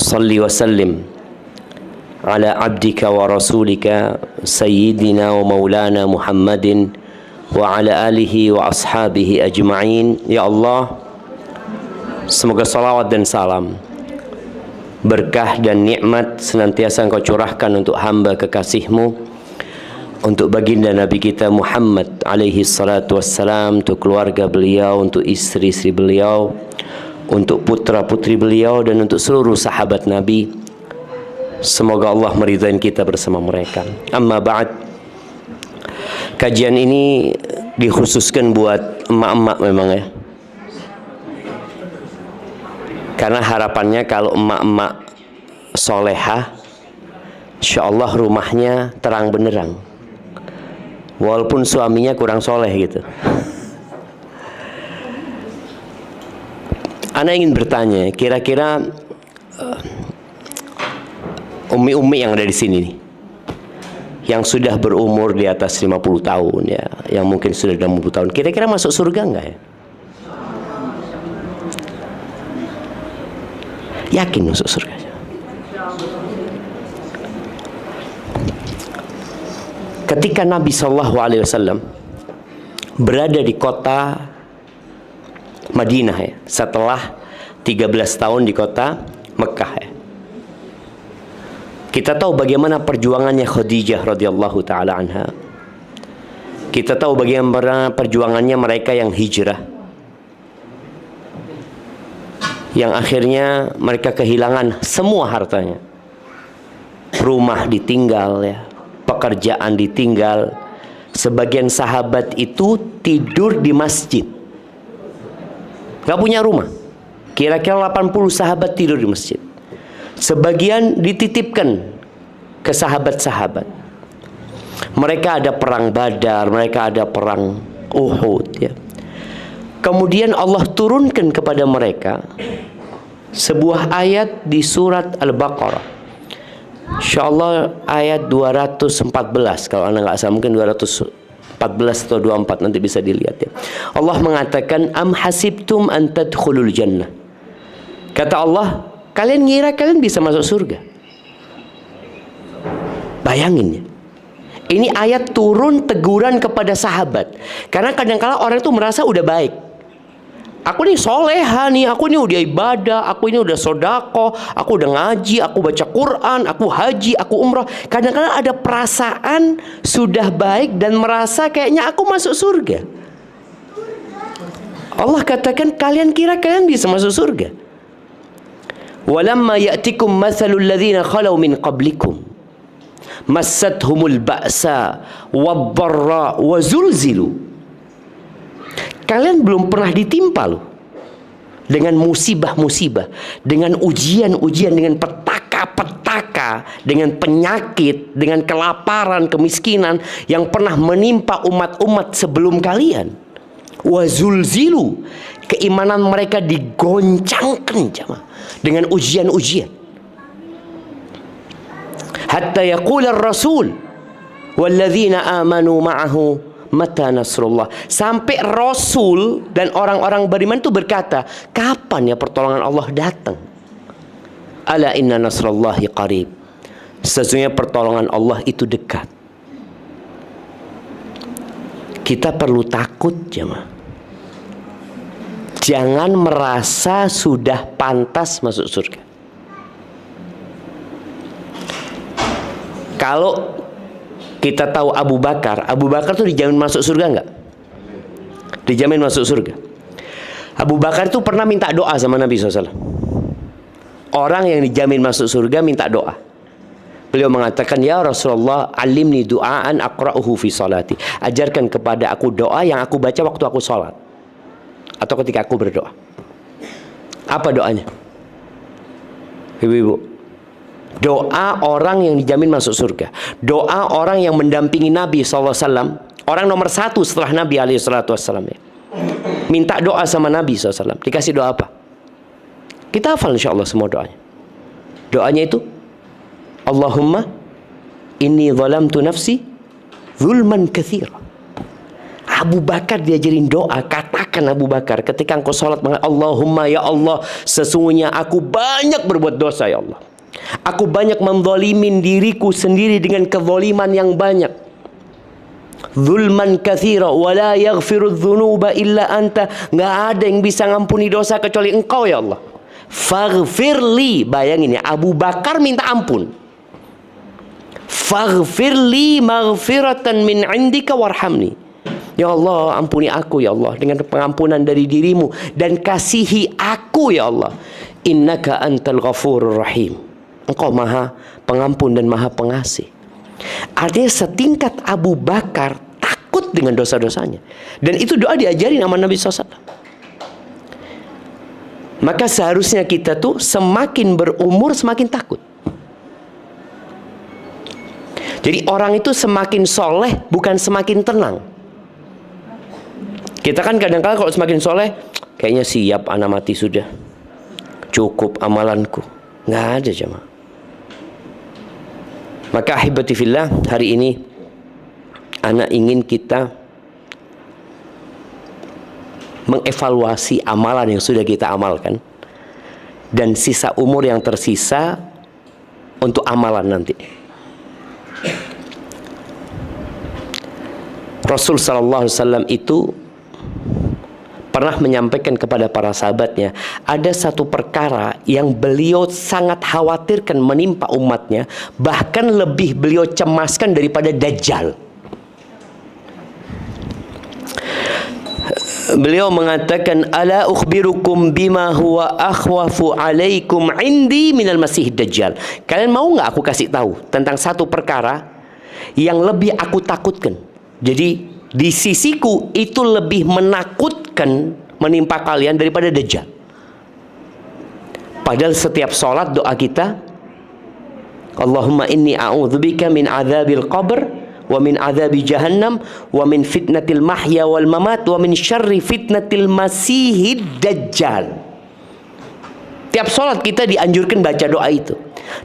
salli wa sallim ala abdika wa rasulika sayyidina wa maulana Muhammadin wa ala alihi wa ashabihi ajma'in. Ya Allah, semoga salawat dan salam, berkah dan nikmat senantiasa Engkau curahkan untuk hamba kekasih-Mu, untuk baginda Nabi kita Muhammad alaihi salatu wassalam, untuk keluarga beliau, untuk istri-istri beliau, untuk putra-putri beliau, dan untuk seluruh sahabat Nabi. Semoga Allah meridai kita bersama mereka. Amma ba'd, kajian ini dikhususkan buat emak-emak memang ya, karena harapannya kalau emak-emak solehah, insya Allah rumahnya terang benderang, walaupun suaminya kurang soleh gitu. Ana ingin bertanya, kira-kira umi-umi yang ada di sini nih, yang sudah berumur di atas 50 tahun ya, yang mungkin sudah 60 tahun, kira-kira masuk surga enggak ya? Yakin masuk surga? Ketika Nabi SAW berada di kota Madinah ya, setelah 13 tahun di kota Mekah ya, kita tahu bagaimana perjuangannya Khadijah radhiyallahu taala anha. Kita tahu bagaimana perjuangannya mereka yang hijrah, yang akhirnya mereka kehilangan semua hartanya, rumah ditinggal ya, pekerjaan ditinggal. Sebagian sahabat itu tidur di masjid, gak punya rumah. Kira-kira 80 sahabat tidur di masjid. Sebagian dititipkan ke sahabat-sahabat. Mereka ada perang Badar, mereka ada perang Uhud ya. Kemudian Allah turunkan kepada mereka sebuah ayat di surat Al-Baqarah, insyaallah ayat 214 kalau anda nggak salah, mungkin 214 atau 24, nanti bisa dilihat ya. Allah mengatakan, am hasibtum an tadkhulul jannah. Kata Allah, kalian ngira kalian bisa masuk surga? Bayangin ya, ini ayat turun teguran kepada sahabat. Karena kadang-kala orang itu merasa udah baik, aku nih soleha nih, aku ini udah ibadah, aku ini udah sodako, aku udah ngaji, aku baca Quran, aku haji, aku umroh. Kadang-kadang ada perasaan sudah baik dan merasa kayaknya aku masuk surga. Allah katakan, kalian kira kalian bisa masuk surga? Walamma ya'tikum mathalul ladzina khalau min qablikum massathumul ba'sa wad-dharra wa zulzilu. Kalian belum pernah ditimpa loh dengan musibah-musibah, dengan ujian-ujian, dengan petaka-petaka, dengan penyakit, dengan kelaparan, kemiskinan yang pernah menimpa umat-umat sebelum kalian. Wazulzilu, keimanan mereka digoncangkan dengan ujian-ujian. Hatta yaqula ar-rasul walladzina amanu ma'ahu mata nasrullah, sampai Rasul dan orang-orang beriman itu berkata, kapan ya pertolongan Allah datang? Ala inna nasrullahi qarib, sesungguhnya pertolongan Allah itu dekat. Kita perlu takut jemaah. Jangan merasa sudah pantas masuk surga. Kalau kita tahu Abu Bakar tuh dijamin masuk surga enggak? Dijamin masuk surga. Abu Bakar itu pernah minta doa sama Nabi SAW. Orang yang dijamin masuk surga minta doa. Beliau mengatakan, ya Rasulullah, alimni du'aan aqra'uhu fi salati. Ajarkan kepada aku doa yang aku baca waktu aku sholat atau ketika aku berdoa. Apa doanya? Ibu-ibu, doa orang yang dijamin masuk surga, doa orang yang mendampingi Nabi SAW, orang nomor 1 setelah Nabi SAW ya. Minta doa sama Nabi SAW, dikasih doa apa? Kita hafal insya Allah semua doanya. Doanya itu, Allahumma inni zalamtu nafsi zulman katsira. Abu Bakar diajarin doa, kata Bahkan Abu Bakar ketika engkau sholat mengatakan, Allahumma ya Allah, sesungguhnya aku banyak berbuat dosa ya Allah. Aku banyak menzalimin diriku sendiri dengan kezaliman yang banyak. Zulman katsira wa la yaghfiru dzunuba illa anta. Nggak ada yang bisa ngampuni dosa kecuali engkau ya Allah. Faghfirli. Bayangin ya, Abu Bakar minta ampun. Faghfirli maghfiratan min indika warhamni. Ya Allah, ampuni aku ya Allah dengan pengampunan dari dirimu, dan kasihi aku ya Allah. Innaka antal ghafurur rahim. Engkau maha pengampun dan maha pengasih. Artinya setingkat Abu Bakar takut dengan dosa-dosanya. Dan itu doa diajarin sama Nabi SAW. Maka seharusnya kita tuh semakin berumur semakin takut. Jadi orang itu semakin soleh bukan semakin tenang. Kita kan kadang-kadang kalau semakin soleh, kayaknya siap anak mati sudah, cukup amalanku. Nggak ada jemaah. Maka ahibati fillah, hari ini anak ingin kita mengevaluasi amalan yang sudah kita amalkan, dan sisa umur yang tersisa untuk amalan nanti. Rasul sallallahu alaihi wasallam itu pernah menyampaikan kepada para sahabatnya, ada satu perkara yang beliau sangat khawatirkan menimpa umatnya, bahkan lebih beliau cemaskan daripada Dajjal. Beliau mengatakan, ala ukhbirukum bima huwa akhwafu alaikum indi minal masih Dajjal. Kalian mau nggak aku kasih tahu tentang satu perkara yang lebih aku takutkan? Jadi di sisiku itu lebih menakutkan menimpa kalian daripada Dajjal. Padahal setiap sholat doa kita, Allahumma inni a'udzubika min adzabil qabr wa min adzabi jahannam wa min fitnatil mahya wal mamat wa min syarri fitnatil masihid dajjal. Tiap sholat kita dianjurkan baca doa itu.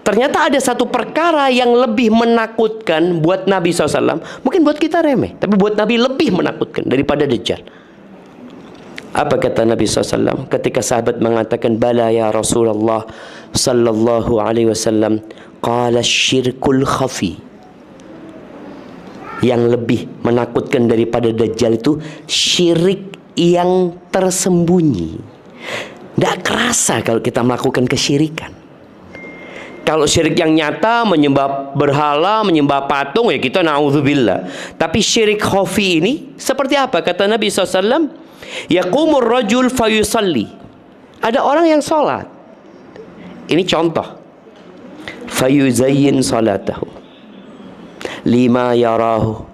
Ternyata ada satu perkara yang lebih menakutkan buat Nabi SAW. Mungkin buat kita remeh, tapi buat Nabi lebih menakutkan daripada Dajjal. Apa kata Nabi SAW ketika sahabat mengatakan, bala ya Rasulullah sallallahu alaihi wasallam, qala syirkul khafi. Yang lebih menakutkan daripada Dajjal itu syirik yang tersembunyi. Tidak kerasa kalau kita melakukan kesyirikan. Kalau syirik yang nyata, menyembah berhala, menyembah patung, ya kita na'udzubillah. Tapi syirik khafi ini seperti apa? Kata Nabi SAW, yaqumur rajul fayusalli. Ada orang yang sholat. Ini contoh. Fayuzayyin salatahu lima yarahu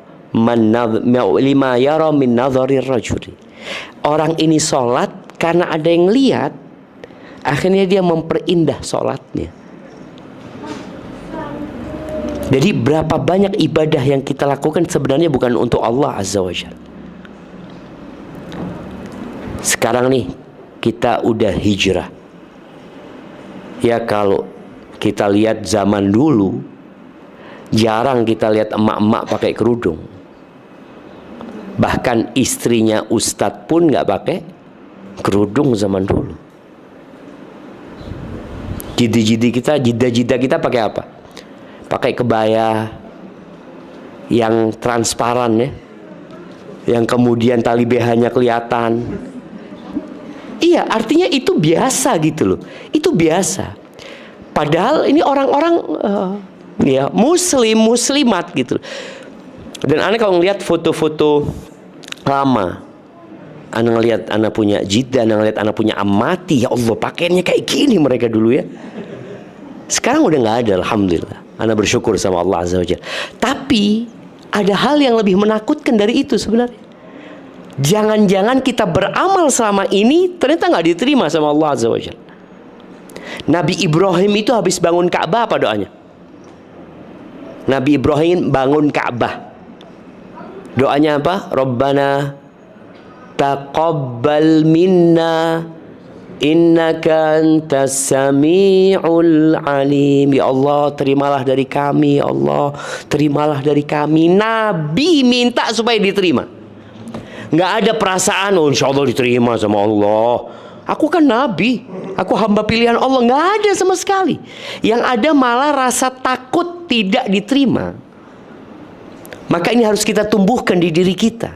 lima yara min nadharir rajuli. Orang ini sholat karena ada yang lihat, akhirnya dia memperindah sholatnya. Jadi berapa banyak ibadah yang kita lakukan sebenarnya bukan untuk Allah Azza wa Jalla. Sekarang nih kita udah hijrah. Ya kalau kita lihat zaman dulu, jarang kita lihat emak-emak pakai kerudung. Bahkan istrinya ustadz pun nggak pakai kerudung zaman dulu. Jida-jida kita pakai apa? Pakai kebaya yang transparan ya, yang kemudian tali BH-nya kelihatan. Iya, artinya itu biasa gitu loh. Itu biasa. Padahal ini orang-orang ya muslimat gitu. Dan aneh kalau ngelihat foto-foto lama, anak ngelihat anak punya jida, anak ngelihat anak punya amati, ya Allah pakaiannya kayak gini mereka dulu ya. Sekarang udah nggak ada, alhamdulillah. Anak bersyukur sama Allah Azza wa Jalla. Tapi ada hal yang lebih menakutkan dari itu sebenarnya. Jangan-jangan kita beramal selama ini ternyata nggak diterima sama Allah Azza wa Jalla. Nabi Ibrahim itu habis bangun Ka'bah apa doanya? Nabi Ibrahim bangun Ka'bah. Doanya apa? Rabbana taqabbal minna innaka antas sami'ul alim. Ya Allah, terimalah dari kami. Ya Allah, terimalah dari kami. Nabi minta supaya diterima. Nggak ada perasaan, oh insya Allah diterima sama Allah. Aku kan nabi, aku hamba pilihan Allah. Nggak ada sama sekali. Yang ada malah rasa takut tidak diterima. Maka ini harus kita tumbuhkan di diri kita.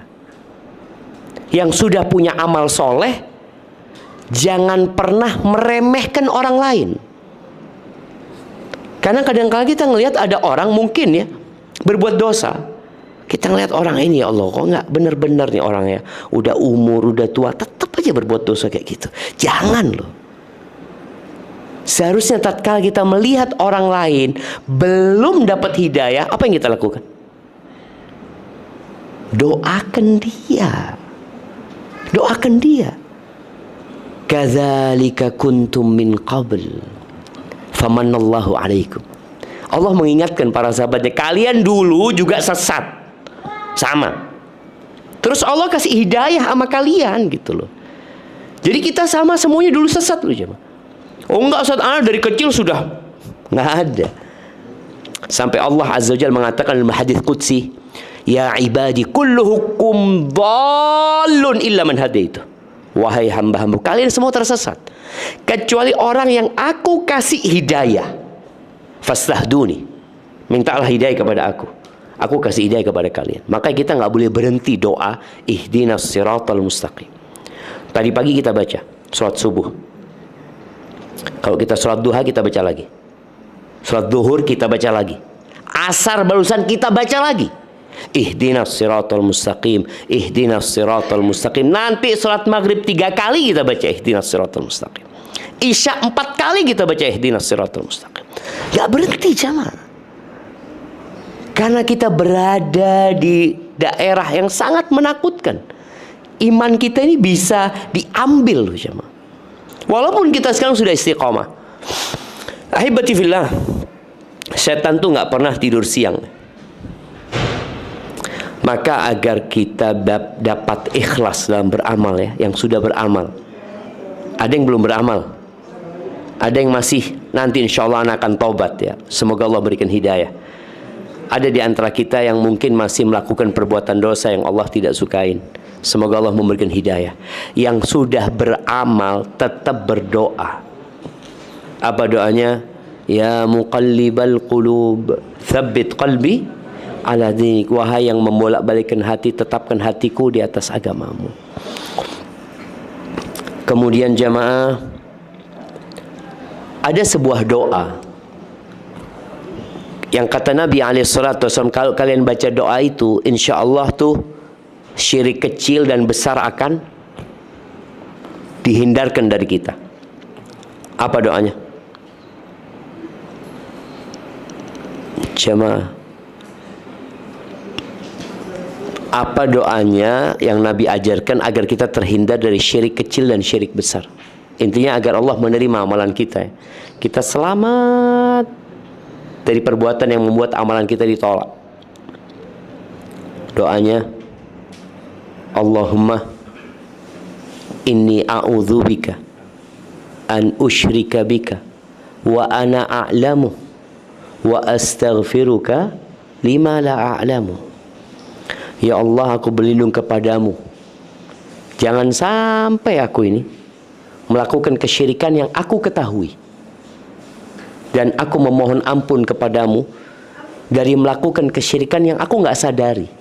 Yang sudah punya amal soleh, jangan pernah meremehkan orang lain. Karena kadang-kadang kita ngelihat ada orang mungkin ya berbuat dosa. Kita ngelihat orang ini, ya Allah, kok nggak bener-bener nih orangnya. Udah umur, udah tua, tetap aja berbuat dosa kayak gitu. Jangan loh. Seharusnya tatkala kita melihat orang lain belum dapat hidayah, apa yang kita lakukan? Doakan dia. Doakan dia. Kadzalika kuntum min qabl famanallahu alaikum. Allah mengingatkan para sahabatnya, kalian dulu juga sesat. Sama. Terus Allah kasih hidayah sama kalian gitu loh. Jadi kita sama semuanya dulu sesat loh jemaah. Oh enggak, Ustaz, anak dari kecil sudah. Nggak ada. Sampai Allah Azza wa Jalla mengatakan dalam hadits qudsi, ya ibadi kulluhukum dhallun illa man hadaitu. Wahai hamba-hamba, kalian semua tersesat kecuali orang yang aku kasih hidayah. Fastahduni. Mintalah hidayah kepada aku. Aku kasih hidayah kepada kalian. Maka kita nggak boleh berhenti doa ihdinas siratal mustaqim. Tadi pagi kita baca sholat subuh. Kalau kita sholat duha kita baca lagi. Sholat duhur kita baca lagi. Asar barusan kita baca lagi. Ihdinas siratal mustaqim. Ihdinas siratal mustaqim. Nanti sholat maghrib 3 kali kita baca ihdinas siratal mustaqim. Isya 4 kali kita baca ihdinas siratal mustaqim. Gak berhenti jamaah. Karena kita berada di daerah yang sangat menakutkan. Iman kita ini bisa diambil loh jemaah. Walaupun kita sekarang sudah istiqomah. Ahibati fillah, setan tuh nggak pernah tidur siang. Maka agar kita dapat ikhlas dalam beramal ya, yang sudah beramal. Ada yang belum beramal. Ada yang masih, nanti insya Allah akan taubat ya. Semoga Allah berikan hidayah. Ada di antara kita yang mungkin masih melakukan perbuatan dosa yang Allah tidak sukain. Semoga Allah memberikan hidayah. Yang sudah beramal tetap berdoa. Apa doanya? Ya muqallibal qulub, tsabbit qalbi ala dinik. Wahai yang membolak-balikkan hati, tetapkan hatiku di atas agamamu. Kemudian jamaah, ada sebuah doa yang kata Nabi SAW, kalau kalian baca doa itu, insya Allah tuh syirik kecil dan besar akan dihindarkan dari kita. Apa doanya? Jemaah, apa doanya yang Nabi ajarkan agar kita terhindar dari syirik kecil dan syirik besar? Intinya agar Allah menerima amalan kita. Kita selamat dari perbuatan yang membuat amalan kita ditolak. Doanya, Allahumma inni a'udzubika an usyrika bika wa ana a'lamu wa astaghfiruka lima la a'lamu. Ya Allah, aku berlindung kepadamu, jangan sampai aku ini melakukan kesyirikan yang aku ketahui. Dan aku memohon ampun kepadamu dari melakukan kesyirikan yang aku nggak sadari.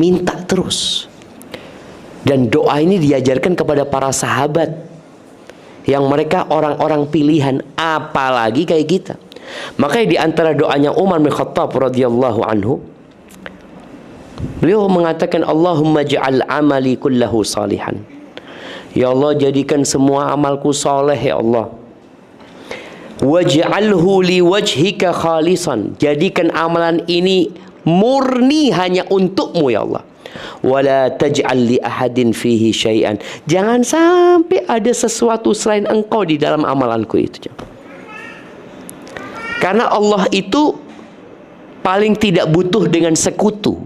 Minta terus. Dan doa ini diajarkan kepada para sahabat yang mereka orang-orang pilihan, apalagi kayak kita. Makanya di antara doanya Umar bin Khattab radhiyallahu anhu, beliau mengatakan, Allahumma ja'al amali kullahu salihan. Ya Allah, jadikan semua amalku soleh ya Allah. Waj'alhu liwajhika khalisan. Jadikan amalan ini murni hanya untukmu ya Allah. Wala taj'al li ahadin fihi syai'an. Jangan sampai ada sesuatu selain engkau di dalam amalanku itu. Karena Allah itu paling tidak butuh dengan sekutu.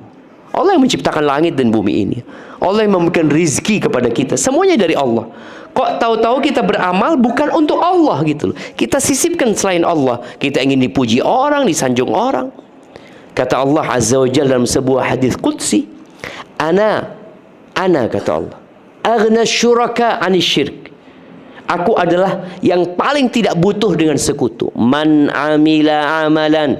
Allah yang menciptakan langit dan bumi ini. Allah yang memberikan rizki kepada kita. Semuanya dari Allah. Kok tahu-tahu kita beramal bukan untuk Allah gitu loh. Kita sisipkan selain Allah. Kita ingin dipuji orang, disanjung orang. Kata Allah Azza wa Jalla dalam sebuah hadis qudsi, Ana kata Allah, aghna syuraka anis syirk. Aku adalah yang paling tidak butuh dengan sekutu. Man amila amalan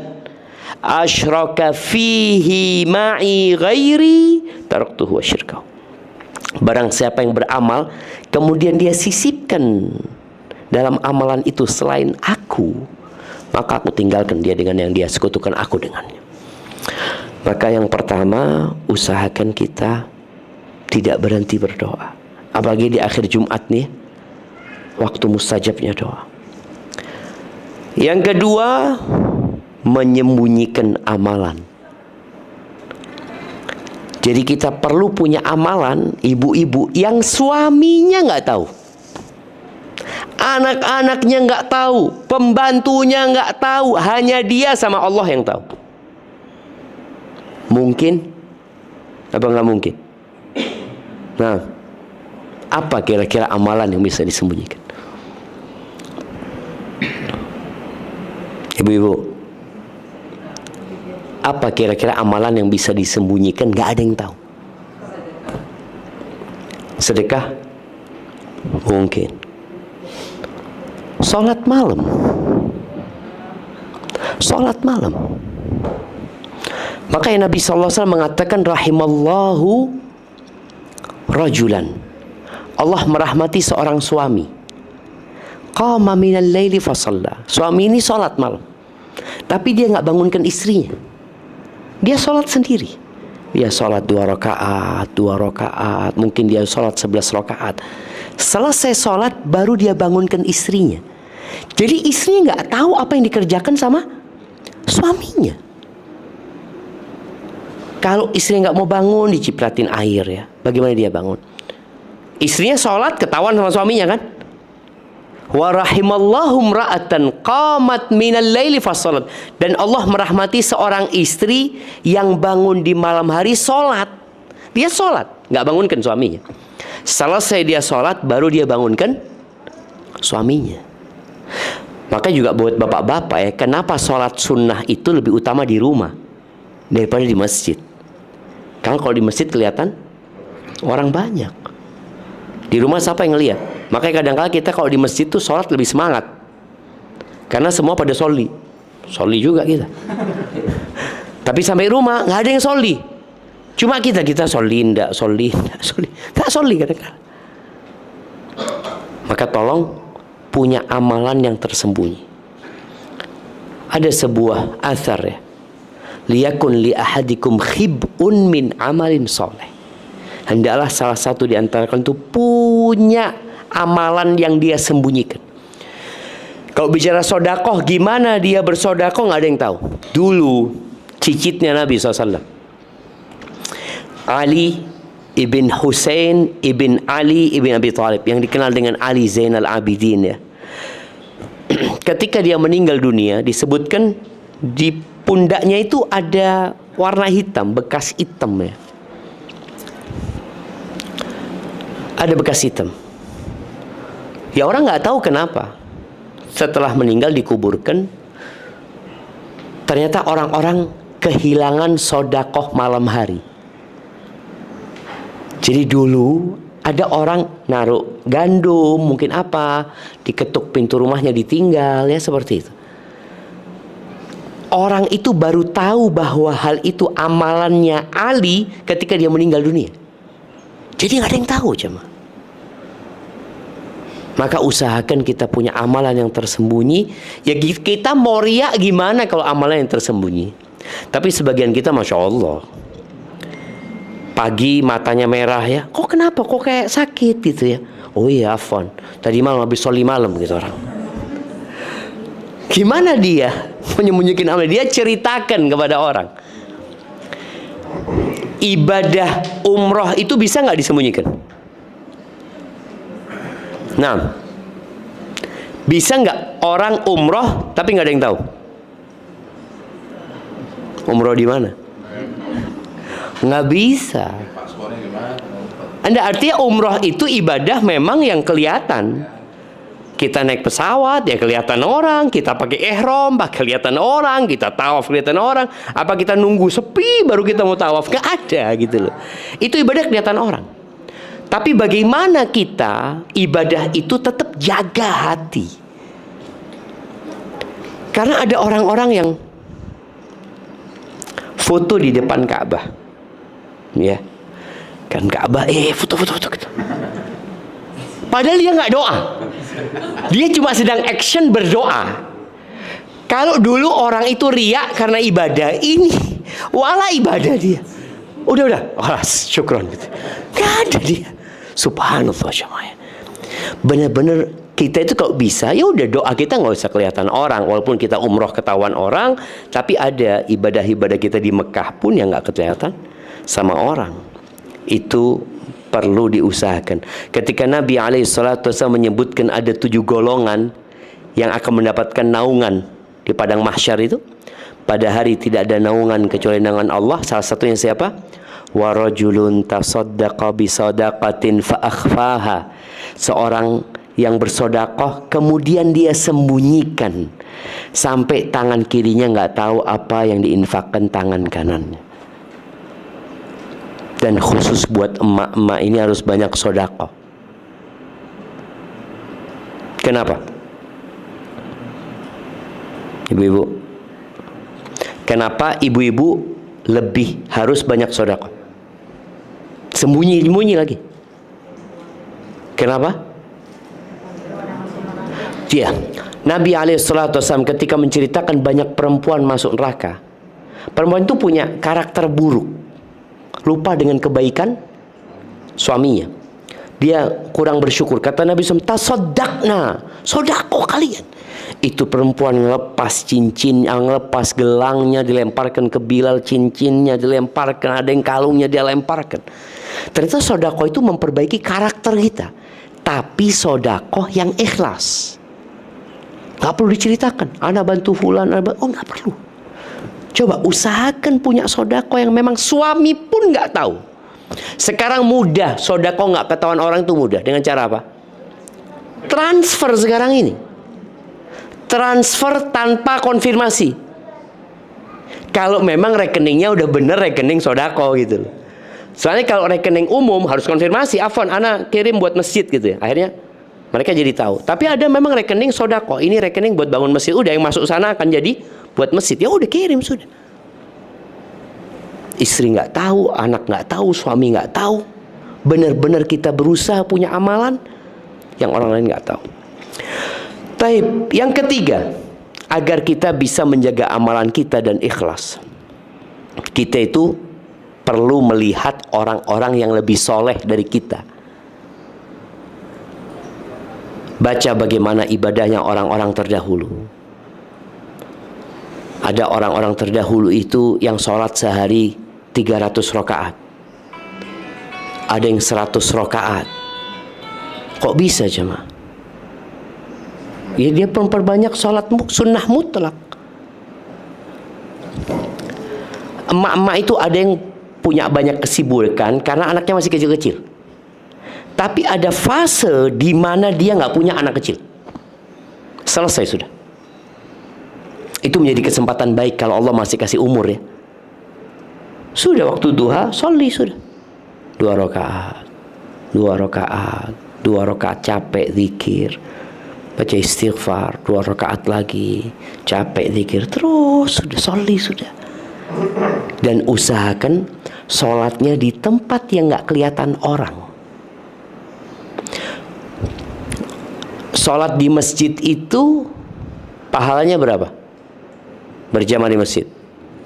asyraka fihi ma'i ghairi taraktuhu wa syirkahu. Barang siapa yang beramal kemudian dia sisipkan dalam amalan itu selain aku, maka aku tinggalkan dia dengan yang dia sekutukan aku dengannya. Maka yang pertama, usahakan kita tidak berhenti berdoa. Apalagi di akhir Jumat nih, waktu mustajabnya doa. Yang kedua, menyembunyikan amalan. Jadi kita perlu punya amalan, ibu-ibu yang suaminya nggak tahu, anak-anaknya nggak tahu, pembantunya nggak tahu, hanya dia sama Allah yang tahu. Mungkin? Apa nggak mungkin? Nah, apa kira-kira amalan yang bisa disembunyikan? Ibu-ibu, apa kira-kira amalan yang bisa disembunyikan nggak ada yang tahu? Sedekah? Mungkin. Sholat malam. Sholat malam. Makanya Nabi SAW mengatakan rahimallahu rajulan. Allah merahmati seorang suami. Qama minal laili fasalla. Suami ini sholat malam, tapi dia nggak bangunkan istrinya. Dia sholat sendiri. Dia sholat 2 rakaat, mungkin dia sholat 11 rakaat. Selesai sholat baru dia bangunkan istrinya. Jadi istrinya nggak tahu apa yang dikerjakan sama suaminya. Kalau istrinya nggak mau bangun, dicipratin air ya. Bagaimana dia bangun? Istrinya sholat ketahuan sama suaminya kan? Wa rahimallahu imra'atan qamat minal laili fassalat. Dan Allah merahmati seorang istri yang bangun di malam hari sholat. Dia sholat, nggak bangunkan suaminya. Selesai dia sholat, baru dia bangunkan suaminya. Maka juga buat bapak-bapak ya, kenapa sholat sunnah itu lebih utama di rumah daripada di masjid? Karena kalau di masjid kelihatan orang banyak. Di rumah siapa yang ngelihat? Makanya kadang-kadang kita kalau di masjid tuh sholat lebih semangat, karena semua pada sholli. Sholli juga kita. Tapi sampai rumah nggak ada yang sholli. Cuma kita sholli, nggak sholli, nggak sholli kadang-kadang. Maka tolong punya amalan yang tersembunyi. Ada sebuah athar ya, liyakun li ahadikum khib'un min amalin soleh. Hendaklah salah satu di antara kalian itu punya amalan yang dia sembunyikan. Kalau bicara sodakoh, gimana dia bersodakoh nggak ada yang tahu. Dulu cicitnya Nabi SAW, Ali ibn Husain ibn Ali ibn Abi Thalib, yang dikenal dengan Ali Zainal Abidin ya. Ketika dia meninggal dunia, disebutkan di pundaknya itu ada warna hitam, bekas hitam ya. Ada bekas hitam. Ya orang nggak tahu kenapa. Setelah meninggal dikuburkan, ternyata orang-orang kehilangan sodakoh malam hari. Jadi dulu ada orang naruh gandum, mungkin apa, diketuk pintu rumahnya ditinggal ya, seperti itu. Orang itu baru tahu bahwa hal itu amalannya Ali ketika dia meninggal dunia. Jadi nggak ada yang tahu jemaah. Maka usahakan kita punya amalan yang tersembunyi. Ya kita mau riak gimana kalau amalan yang tersembunyi? Tapi sebagian kita Masya Allah, pagi matanya merah ya. Kok kenapa? Kok kayak sakit gitu ya? Oh iya afwan, tadi malam habis sholli malam gitu orang. Gimana dia menyembunyikan amal? Dia ceritakan kepada orang. Ibadah umroh itu bisa nggak disembunyikan? Nah, bisa nggak orang umroh tapi nggak ada yang tahu? Umroh di mana? Nggak bisa. Anda artinya umroh itu ibadah memang yang kelihatan. Kita naik pesawat ya kelihatan orang, kita pakai ihram kelihatan orang, kita tawaf kelihatan orang. Apa kita nunggu sepi baru kita mau tawaf? Gak ada gitu loh. Itu ibadah kelihatan orang. Tapi bagaimana kita ibadah itu tetap jaga hati? Karena ada orang-orang yang foto di depan Ka'bah, ya kan Ka'bah, foto gitu. Padahal dia nggak doa. Dia cuma sedang action berdoa. Kalau dulu orang itu riak karena ibadah, ini wala ibadah dia. Udah, syukron gitu. Gak ada dia. Subhanallah jemaah. Bener-bener kita itu kalau bisa, ya udah doa kita nggak usah kelihatan orang. Walaupun kita umroh ketahuan orang, tapi ada ibadah-ibadah kita di Mekah pun yang nggak kelihatan sama orang. Itu perlu diusahakan. Ketika Nabi SAW menyebutkan ada 7 golongan yang akan mendapatkan naungan di padang mahsyar itu, pada hari tidak ada naungan kecuali naungan Allah. Salah satunya siapa? Wa rajulun tasaddaqa bi sadaqatin fa akhfaha. Seorang yang bersodakoh kemudian dia sembunyikan sampai tangan kirinya nggak tahu apa yang diinfakkan tangan kanannya. Dan khusus buat emak-emak ini harus banyak sodakoh. Kenapa? Ibu-ibu, kenapa ibu-ibu lebih harus banyak sodakoh? Sembunyi-sembunyi lagi. Kenapa? Ya, Nabi SAW ketika menceritakan banyak perempuan masuk neraka, perempuan itu punya karakter buruk, lupa dengan kebaikan suaminya. Dia kurang bersyukur. Kata Nabi SAW, tasaddaqna, sodako kalian. Itu perempuan ngelepas cincin, ngelepas gelangnya, dilemparkan ke Bilal, cincinnya dilemparkan, ada yang kalungnya dia lemparkan. Ternyata sodako itu memperbaiki karakter kita. Tapi sodako yang ikhlas. Gak perlu diceritakan, ana bantu fulan, gak perlu. Coba usahakan punya sodako yang memang suami pun nggak tahu. Sekarang mudah sodako nggak ketahuan orang itu mudah. Dengan cara apa? Transfer sekarang ini. Transfer tanpa konfirmasi. Kalau memang rekeningnya udah bener rekening sodako gitu loh. Soalnya kalau rekening umum harus konfirmasi. Afwan, ana kirim buat masjid gitu ya. Akhirnya mereka jadi tahu. Tapi ada memang rekening sodako. Ini rekening buat bangun masjid. Udah yang masuk sana akan jadi buat masjid. Ya udah kirim sudah. Istri nggak tahu, anak nggak tahu, suami nggak tahu. Benar-benar kita berusaha punya amalan yang orang lain nggak tahu. Taib. Yang ketiga, agar kita bisa menjaga amalan kita dan ikhlas, kita itu perlu melihat orang-orang yang lebih soleh dari kita. Baca bagaimana ibadahnya orang-orang terdahulu. Ada orang-orang terdahulu itu yang sholat sehari 300 rakaat. Ada yang 100 rakaat. Kok bisa jemaah? Ya dia memperbanyak sholat sunnah mutlak. Emak-emak itu ada yang punya banyak kesibukan karena anaknya masih kecil-kecil. Tapi ada fase di mana dia nggak punya anak kecil. Selesai sudah. Itu menjadi kesempatan baik kalau Allah masih kasih umur ya. Sudah waktu duha, sholli sudah. 2 rakaat, 2 rakaat, 2 rakaat capek zikir, baca istighfar, 2 rakaat lagi, capek zikir, terus sudah sholli sudah. Dan usahakan sholatnya di tempat yang nggak kelihatan orang. Sholat di masjid itu pahalanya berapa? Berjamaah di masjid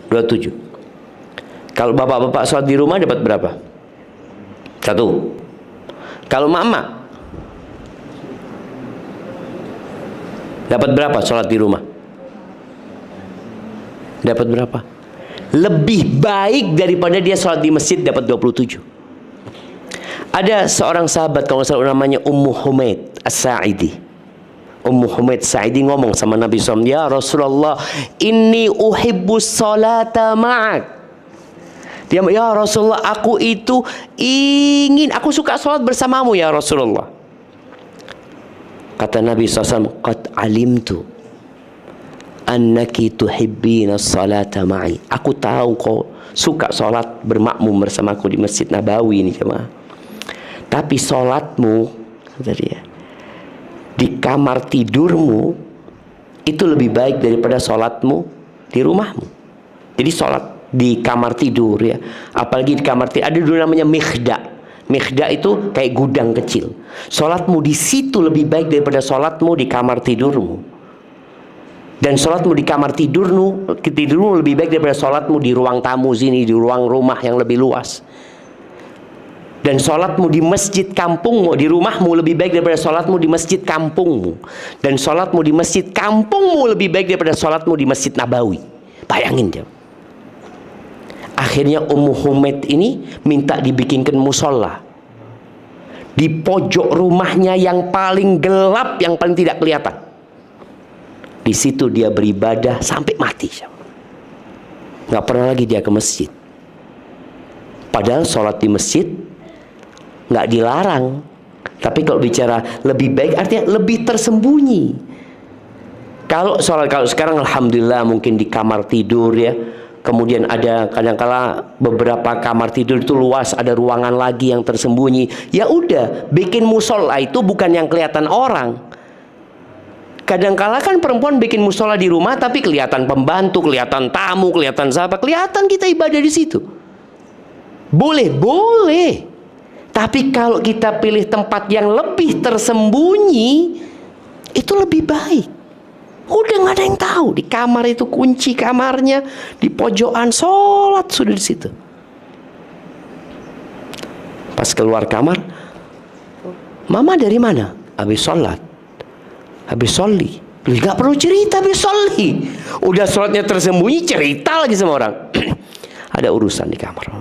27. Kalau bapak-bapak sholat di rumah dapat berapa? 1. Kalau mama dapat berapa sholat di rumah? Dapat berapa? Lebih baik daripada dia sholat di masjid dapat 27. Ada seorang sahabat kalau salah namanya Ummu Humaid As-Sa'idi. Ummu Humaid Sa'idi ngomong sama Nabi SAW, ya Rasulullah, inni uhibbus salata ma'ak. Dia, ya Rasulullah, aku itu ingin, aku suka sholat bersamamu ya Rasulullah. Kata Nabi SAW, qad alimtu annaki tuhibbina salata ma'i. Aku tahu kau suka sholat bermakmum bersamaku di Masjid Nabawi ini jemaah. Tapi sholatmu, kata dia, di kamar tidurmu itu lebih baik daripada sholatmu di rumahmu. Jadi sholat di kamar tidur ya, apalagi di kamar tidur ada dulu namanya mikhda. Mikhda itu kayak gudang kecil. Sholatmu di situ lebih baik daripada sholatmu di kamar tidurmu. Dan sholatmu di kamar tidurmu lebih baik daripada sholatmu di ruang tamu sini, di ruang rumah yang lebih luas. Dan sholatmu di masjid kampungmu, di rumahmu lebih baik daripada sholatmu di masjid kampungmu. Dan sholatmu di masjid kampungmu lebih baik daripada sholatmu di Masjid Nabawi. Bayangin dia. Akhirnya Ummu Humaid ini minta dibikinkan musola di pojok rumahnya yang paling gelap, yang paling tidak kelihatan. Di situ dia beribadah sampai mati. Nggak pernah lagi dia ke masjid. Padahal sholat di masjid nggak dilarang. Tapi kalau bicara lebih baik artinya lebih tersembunyi. Kalau sekarang alhamdulillah mungkin di kamar tidur ya. Kemudian ada kadangkala beberapa kamar tidur itu luas, ada ruangan lagi yang tersembunyi. Ya udah, bikin musola itu bukan yang kelihatan orang. Kadangkala kan perempuan bikin musola di rumah tapi kelihatan pembantu, kelihatan tamu, kelihatan siapa, kelihatan kita ibadah di situ. Boleh. Tapi kalau kita pilih tempat yang lebih tersembunyi, itu lebih baik. Udah nggak ada yang tahu. Di kamar itu kunci kamarnya, di pojokan sholat sudah di situ. Pas keluar kamar, mama dari mana? Habis sholat, habis sholli. Nggak perlu cerita, habis sholli. Udah sholatnya tersembunyi, cerita lagi sama orang. Ada urusan di kamar.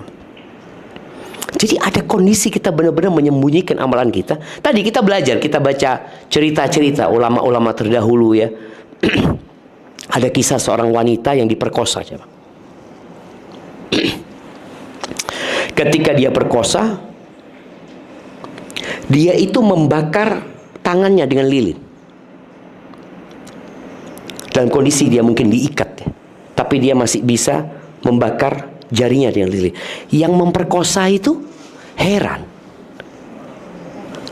Jadi ada kondisi kita benar-benar menyembunyikan amalan kita. Tadi kita belajar, kita baca cerita-cerita ulama-ulama terdahulu ya. Ada kisah seorang wanita yang diperkosa. Ketika dia perkosa, dia itu membakar tangannya dengan lilin. Dalam kondisi dia mungkin diikat ya, tapi dia masih bisa membakar jarinya dengan lilin. Yang memperkosa itu heran,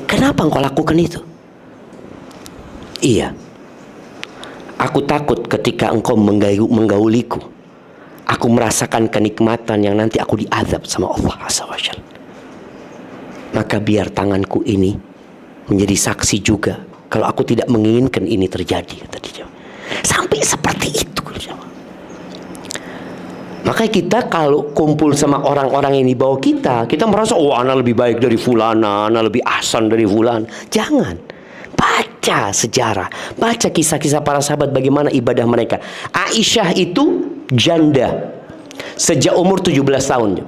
kenapa engkau lakukan itu? Iya, aku takut ketika engkau menggauliku, aku merasakan kenikmatan yang nanti aku diazab sama Allah Azza wa Jalla. Maka biar tanganku ini menjadi saksi juga kalau aku tidak menginginkan ini terjadi, kata dia. Sampai seperti itu. Maka kita kalau kumpul sama orang-orang yang di bawah kita, kita merasa, oh ana lebih baik dari fulana, ana lebih ahsan dari fulan. Jangan. Baca sejarah, baca kisah-kisah para sahabat bagaimana ibadah mereka. Aisyah itu janda sejak umur 17 tahun.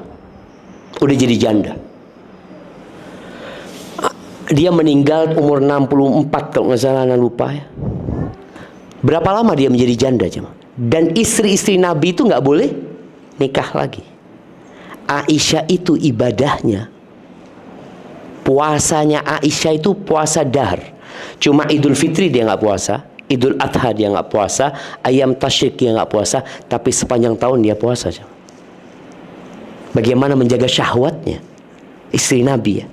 Udah jadi janda. Dia meninggal umur 64 kalau nggak salah, ana lupa ya. Berapa lama dia menjadi janda, jemaah? Dan istri-istri Nabi itu nggak boleh nikah lagi. Aisyah itu ibadahnya, puasanya Aisyah itu puasa dahr. Cuma Idul Fitri dia nggak puasa, Idul Adha dia nggak puasa, Ayam Tasyrik dia nggak puasa, tapi sepanjang tahun dia puasa. Bagaimana menjaga syahwatnya istri Nabi ya.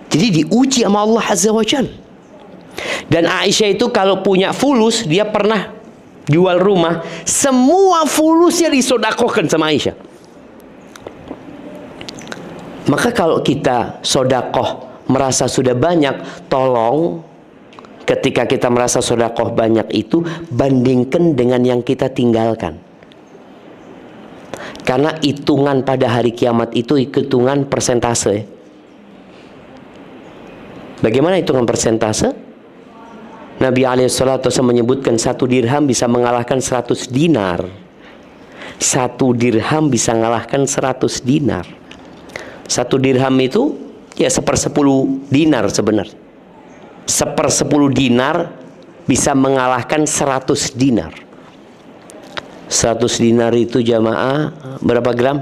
Jadi diuji sama Allah Azza wa Jalla. Dan Aisyah itu kalau punya fulus, dia pernah jual rumah, semua fulusnya disodakohkan sama Aisyah. Maka kalau kita sodakoh merasa sudah banyak, tolong ketika kita merasa sodakoh banyak itu, bandingkan dengan yang kita tinggalkan. Karena hitungan pada hari kiamat itu hitungan persentase. Bagaimana hitungan persentase? Nabi SAW menyebutkan 1 dirham bisa mengalahkan 100 dinar. 1 dirham bisa mengalahkan 100 dinar. 1 dirham itu ya 1/10 dinar sebenarnya. 1/10 dinar bisa mengalahkan 100 dinar. 100 dinar itu jamaah berapa gram?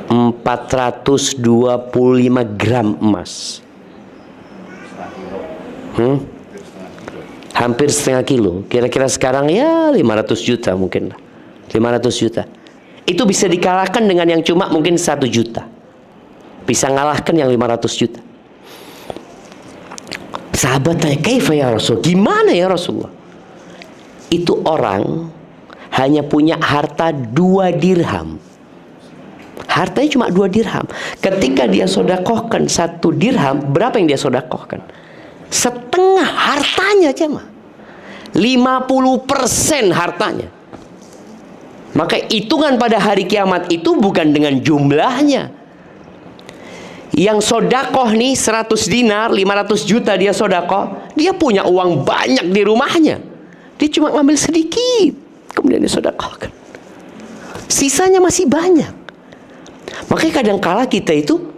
425 gram emas. Hampir setengah kilo. Kira-kira sekarang ya 500 juta mungkin lah. 500 juta. Itu bisa dikalahkan dengan yang cuma mungkin 1 juta. Bisa ngalahkan yang 500 juta. Sahabat tanya, "Kaifa ya Rasul?" Gimana ya Rasulullah? Itu orang hanya punya harta 2 dirham. Hartanya cuma 2 dirham. Ketika dia sodakohkan 1 dirham, berapa yang dia sodakohkan? Setengah hartanya cuma. 50% hartanya. Maka hitungan pada hari kiamat itu bukan dengan jumlahnya. Yang sodakoh nih 100 dinar, 500 juta dia sodakoh, dia punya uang banyak di rumahnya. Dia cuma ngambil sedikit, kemudian dia sodakohkan. Sisanya masih banyak. Makanya kadang-kala kita itu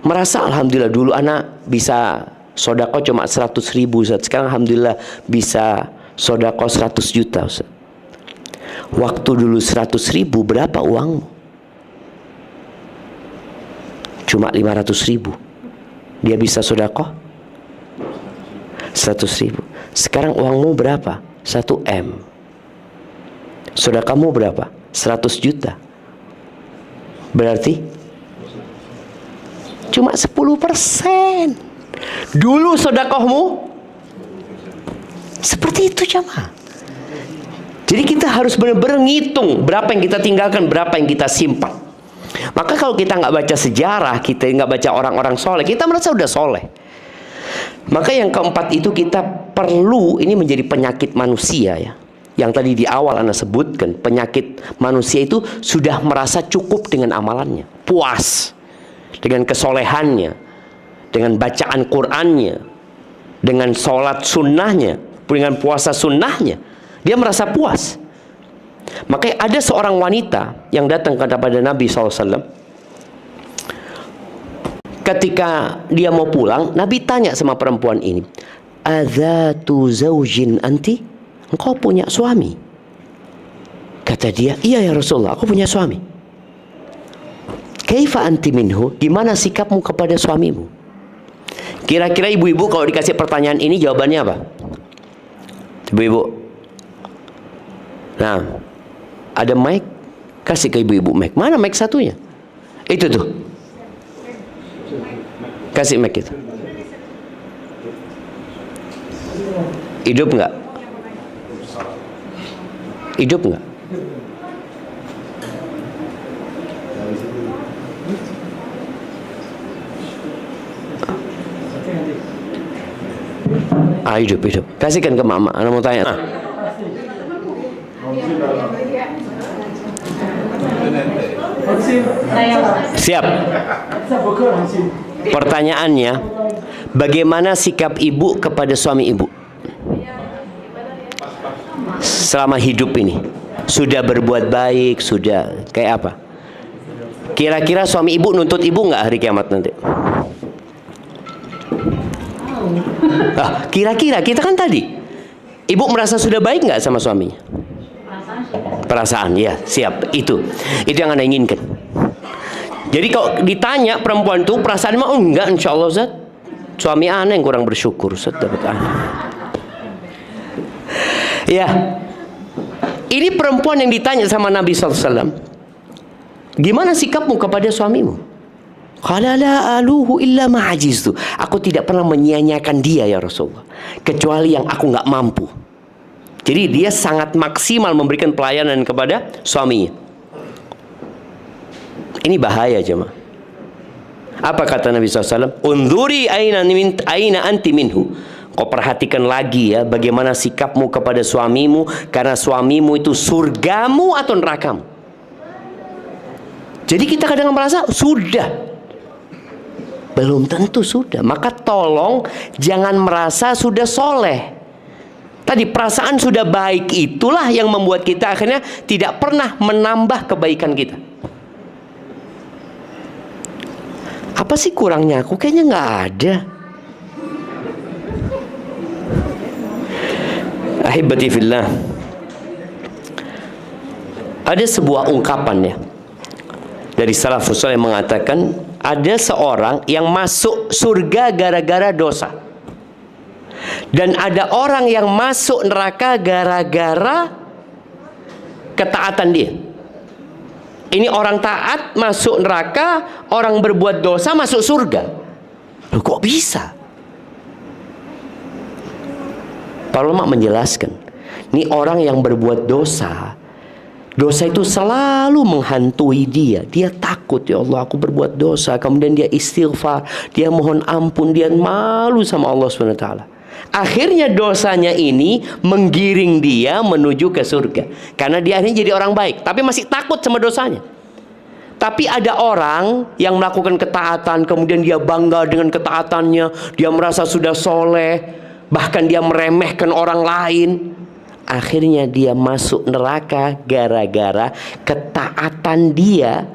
merasa, alhamdulillah dulu anak bisa sodakoh cuma 100 ribu, Ustaz. Sekarang alhamdulillah bisa sodakoh 100 juta, Ustaz. Waktu dulu 100 ribu, berapa uangmu? Cuma 500 ribu. Dia bisa sodakoh 100 ribu. Sekarang uangmu berapa? 1 M. Sodakohmu berapa? 100 juta. Berarti cuma 10%. Dulu sodakohmu seperti itu jamaah. Jadi kita harus benar-benar ngitung berapa yang kita tinggalkan, berapa yang kita simpan. Maka kalau kita nggak baca sejarah, kita nggak baca orang-orang soleh, kita merasa udah soleh. Maka yang keempat itu kita perlu, ini menjadi penyakit manusia ya. Yang tadi di awal Anda sebutkan, penyakit manusia itu sudah merasa cukup dengan amalannya, puas dengan kesolehannya, dengan bacaan Qur'annya, dengan sholat sunnahnya, dengan puasa sunnahnya, dia merasa puas. Makanya ada seorang wanita yang datang kepada Nabi SAW. Ketika dia mau pulang, Nabi tanya sama perempuan ini, "Adzatu zaujin anti?" Engkau punya suami? Kata dia, "Iya ya Rasulullah, aku punya suami." "Kaifa anti minhu?" Gimana sikapmu kepada suamimu? Kira-kira ibu-ibu kalau dikasih pertanyaan ini jawabannya apa? Ibu-ibu. Nah, ada mic, kasih ke ibu-ibu mic. Mana mic satunya? Itu tuh. Kasih mic itu. Hidup nggak? Hidup nggak? Hidup. Kasihkan ke mama. Anak mau tanya. Siap. Pertanyaannya, bagaimana sikap ibu kepada suami ibu selama hidup ini? Sudah berbuat baik, sudah kayak apa? Kira-kira suami ibu nuntut ibu nggak hari kiamat nanti? Kira-kira kita kan tadi, ibu merasa sudah baik nggak sama suaminya? Perasaan, ya, siap. Itu yang Anda inginkan. Jadi kalau ditanya perempuan itu perasaan mah enggak, insya Allah Ustaz. Suami Anda yang kurang bersyukur Ustaz dapat anak. Ya, ini perempuan yang ditanya sama Nabi SAW, gimana sikapmu kepada suamimu? Qala la aluhu illa ma'ajiztu. Aku tidak pernah menyia-nyiakan dia ya Rasulullah, kecuali yang aku nggak mampu. Jadi dia sangat maksimal memberikan pelayanan kepada suaminya. Ini bahaya jemaah. Apa kata Nabi SAW? Unzuri aina anti minhu. Kau perhatikan lagi ya, bagaimana sikapmu kepada suamimu, karena suamimu itu surgamu atau nerakamu. Jadi kita kadang merasa sudah, belum tentu sudah. Maka tolong jangan merasa sudah soleh. Tadi perasaan sudah baik itulah yang membuat kita akhirnya tidak pernah menambah kebaikan kita. Apa sih kurangnya aku? Kayaknya nggak ada. Ahibati fillah. Ada sebuah ungkapan ya dari salafus saleh yang mengatakan ada seorang yang masuk surga gara-gara dosa. Dan ada orang yang masuk neraka gara-gara ketaatan dia. Ini orang taat masuk neraka, orang berbuat dosa masuk surga. Loh, kok bisa? Para ulama menjelaskan, ini orang yang berbuat dosa, dosa itu selalu menghantui dia. Dia takut, ya Allah aku berbuat dosa. Kemudian dia istighfar, dia mohon ampun, dia malu sama Allah SWT. Akhirnya dosanya ini menggiring dia menuju ke surga. Karena dia akhirnya jadi orang baik, tapi masih takut sama dosanya. Tapi ada orang yang melakukan ketaatan, kemudian dia bangga dengan ketaatannya, dia merasa sudah soleh, bahkan dia meremehkan orang lain. Akhirnya dia masuk neraka gara-gara ketaatan dia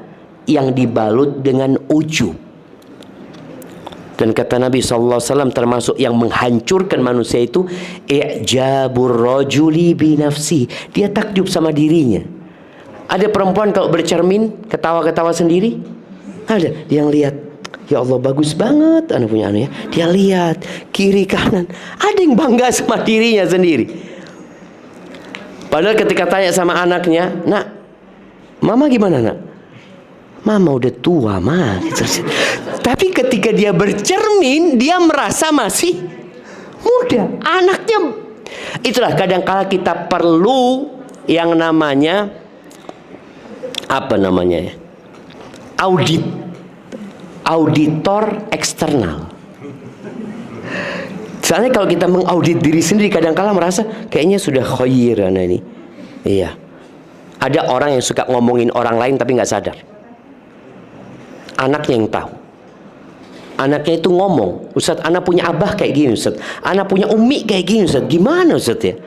yang dibalut dengan ujub. Dan kata Nabi SAW, termasuk yang menghancurkan manusia itu i'jabur rajuli binafsi. Dia takjub sama dirinya. Ada perempuan kalau bercermin ketawa-ketawa sendiri, ada yang lihat, ya Allah bagus banget anak punya anak ya. Dia lihat kiri kanan, ada yang bangga sama dirinya sendiri. Padahal ketika tanya sama anaknya, nak, mama gimana nak? Mama udah tua mah. Tapi ketika dia bercermin, dia merasa masih muda. Anaknya, itulah kadang-kala kita perlu yang namanya apa namanya ya? Auditor eksternal. Soalnya kalau kita mengaudit diri sendiri, kadang-kala merasa kayaknya sudah khair anak ini. Iya. Ada orang yang suka ngomongin orang lain tapi nggak sadar. Anaknya yang tahu. Anaknya itu ngomong, Ustaz, anak punya abah kayak gini Ustaz, anak punya umi kayak gini Ustaz. Gimana Ustaz ya?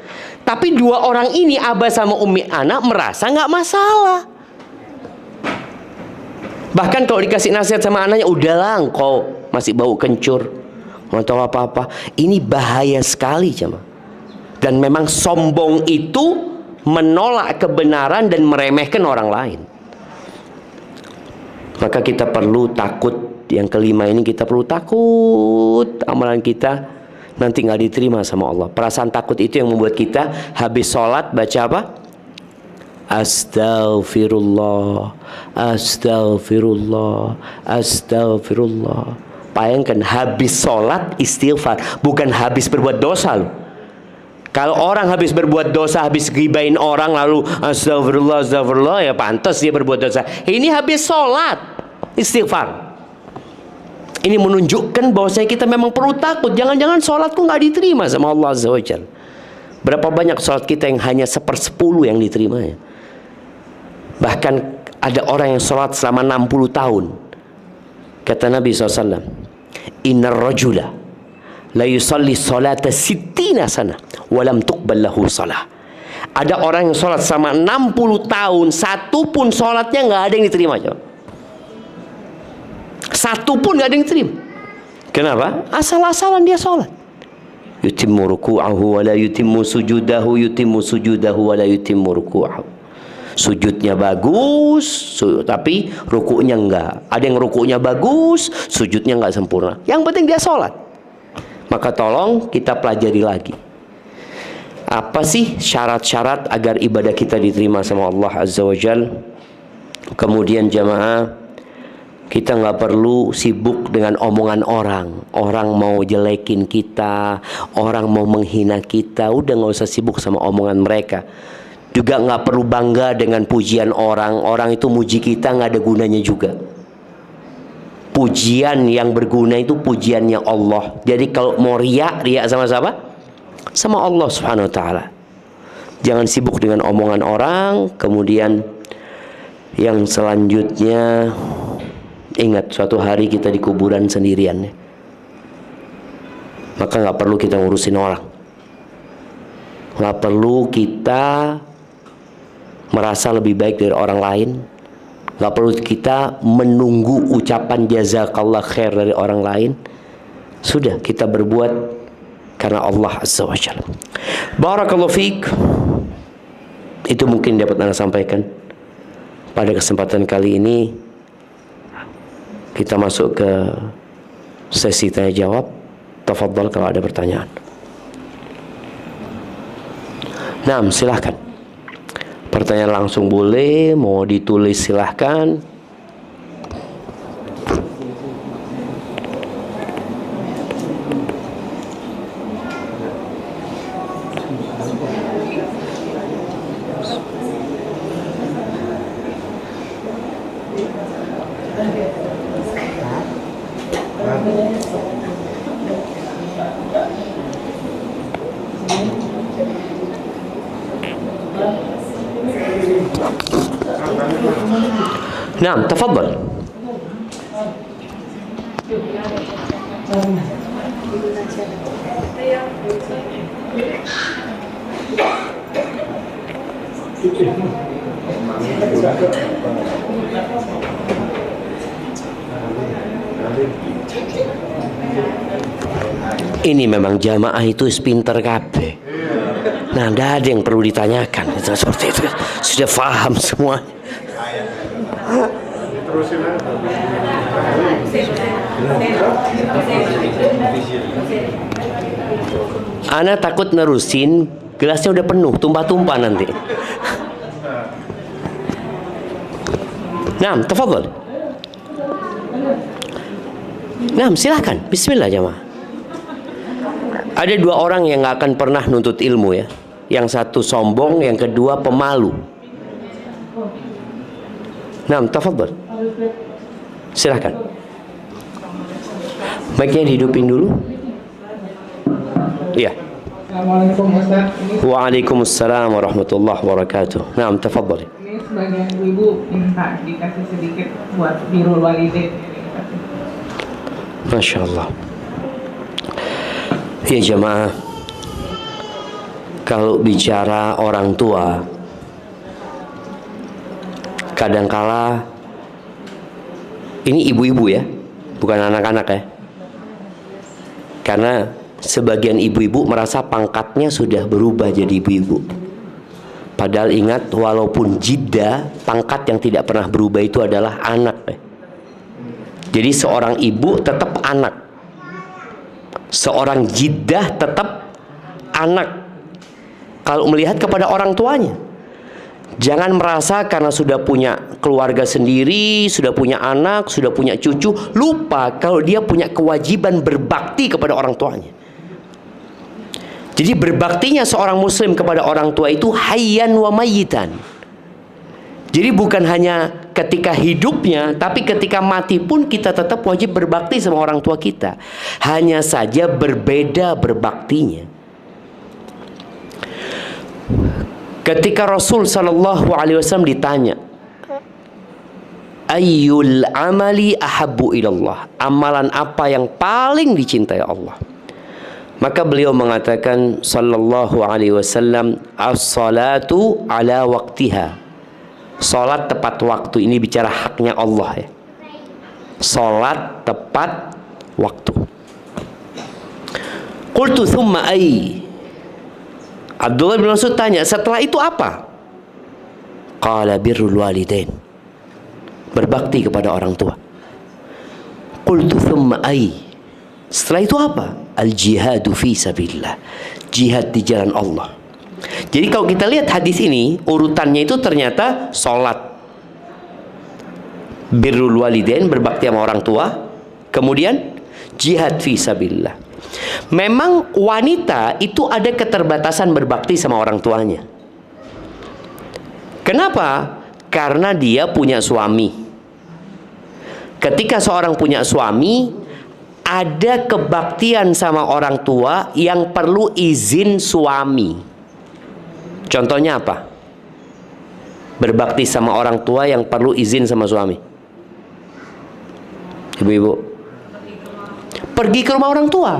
Tapi dua orang ini, abah sama umi anak, merasa nggak masalah. Bahkan kalau dikasih nasihat sama anaknya, udahlah engkau masih bau kencur, nggak tahu apa-apa. Ini bahaya sekali jemaah. Dan memang sombong itu menolak kebenaran dan meremehkan orang lain. Maka kita perlu takut. Yang kelima ini, kita perlu takut amalan kita nanti nggak diterima sama Allah. Perasaan takut itu yang membuat kita habis sholat baca apa? Astaghfirullah, astaghfirullah, astaghfirullah. Bayangkan habis sholat istighfar, bukan habis berbuat dosa loh. Kalau orang habis berbuat dosa, habis gibain orang lalu astagfirullah, astagfirullah, ya pantas dia berbuat dosa. Ini habis sholat istighfar. Ini menunjukkan bahwasanya kita memang perlu takut. Jangan-jangan sholatku nggak diterima sama Allah Azza wa Jalla. Berapa banyak sholat kita yang hanya 1/10 yang diterimanya. Bahkan ada orang yang sholat selama 60 tahun. Kata Nabi SAW, Innar rajula la yusalli salata sittina sana walam tuqbal lahu salah. Ada orang yang sholat selama 60 tahun, satu pun sholatnya nggak ada yang diterima. Satu pun nggak ada yang diterima. Kenapa? Asal-asalan dia sholat. Yutimmu ruku'ahu wa la yutimmu sujudahu, yutimmu sujudahu wa la yutimmu ruku'ahu. Sujudnya bagus, tapi rukuknya enggak. Ada yang rukuknya bagus, sujudnya enggak sempurna. Yang penting dia sholat. Maka tolong kita pelajari lagi. Apa sih syarat-syarat agar ibadah kita diterima sama Allah Azza wa Jal? Kemudian jamaah, kita nggak perlu sibuk dengan omongan orang. Orang mau jelekin kita, orang mau menghina kita, udah nggak usah sibuk sama omongan mereka. Juga nggak perlu bangga dengan pujian orang. Orang itu muji kita nggak ada gunanya juga. Pujian yang berguna itu pujiannya Allah. Jadi kalau mau riak sama siapa? Sama Allah Subhanahu Wa Taala. Jangan sibuk dengan omongan orang. Kemudian yang selanjutnya, ingat suatu hari kita di kuburan sendirian. Maka nggak perlu kita ngurusin orang. Nggak perlu kita merasa lebih baik dari orang lain. Nggak perlu kita menunggu ucapan jazakallah khair dari orang lain. Sudah, kita berbuat karena Allah Azza wa Jalla. Barakallahu fiik. Itu mungkin dapat Anda sampaikan pada kesempatan kali ini. Kita masuk ke sesi tanya jawab. Tafadhal kalau ada pertanyaan. Nah, silahkan. Pertanyaan langsung boleh, mau ditulis silahkan. Nah, tafadhal. Ini memang jamaah itu pinter kabeh. Nah, tidak ada yang perlu ditanyakan. Itu seperti itu sudah paham semua. Ana takut nerusin, gelasnya udah penuh, tumpah-tumpah nanti. Nah, tafadhal. Nah, silahkan. Bismillah jamaah. Ada dua orang yang gak akan pernah nuntut ilmu ya. Yang satu sombong, yang kedua pemalu. Nah, tafadhal. Silahkan. Mic-nya dihidupin dulu. Iya. Assalamualaikum Ustaz. Waalaikumsalam warahmatullahi wabarakatuh. Nah, tafadhal. Ini sebagian ibu minta dikasih sedikit buat birrul walidain. Masya Allah. Ya jemaah, kalau bicara orang tua, kadangkala ini ibu-ibu ya, bukan anak-anak ya. Karena sebagian ibu-ibu merasa pangkatnya sudah berubah jadi ibu-ibu. Padahal ingat, walaupun jiddah, pangkat yang tidak pernah berubah itu adalah anak ya. Jadi seorang ibu tetap anak, seorang jiddah tetap anak kalau melihat kepada orang tuanya. Jangan merasa karena sudah punya keluarga sendiri, sudah punya anak, sudah punya cucu, lupa kalau dia punya kewajiban berbakti kepada orang tuanya. Jadi berbaktinya seorang muslim kepada orang tua itu hayyan wa mayyitan. Jadi bukan hanya ketika hidupnya, tapi ketika mati pun kita tetap wajib berbakti sama orang tua kita. Hanya saja berbeda berbaktinya. Ketika Rasul sallallahu alaihi wasallam ditanya, ayyul amali ahabbu ilallah, amalan apa yang paling dicintai Allah? Maka beliau mengatakan sallallahu alaihi wasallam, as-salatu ala waqtiha. Salat tepat waktu. Ini bicara haknya Allah ya. Salat tepat waktu. Qultu thumma ay. Abdullah bin Mas'ud tanya, setelah itu apa? Qala birrul walidain. Berbakti kepada orang tua. Qultu thumma ay. Setelah itu apa? Al jihadu fi sabilillah. Jihad di jalan Allah. Jadi kalau kita lihat hadis ini, urutannya itu ternyata sholat, birrul walidain, berbakti sama orang tua, kemudian jihad fi sabilillah. Memang wanita itu ada keterbatasan berbakti sama orang tuanya. Kenapa? Karena dia punya suami. Ketika seorang punya suami, ada kebaktian sama orang tua yang perlu izin suami. Contohnya apa? Berbakti sama orang tua yang perlu izin sama suami. Ibu-ibu, pergi ke rumah orang tua.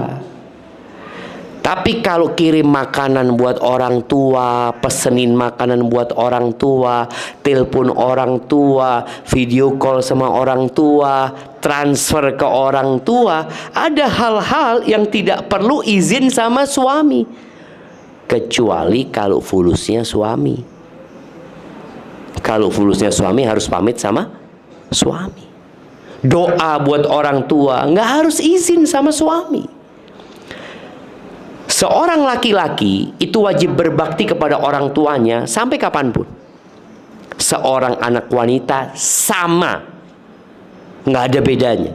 Tapi kalau kirim makanan buat orang tua, pesenin makanan buat orang tua, telepon orang tua, video call sama orang tua, transfer ke orang tua, ada hal-hal yang tidak perlu izin sama suami. Kecuali kalau fulusnya suami. Kalau fulusnya suami harus pamit sama suami. Doa buat orang tua nggak harus izin sama suami. Seorang laki-laki itu wajib berbakti kepada orang tuanya sampai kapanpun. Seorang anak wanita sama, nggak ada bedanya.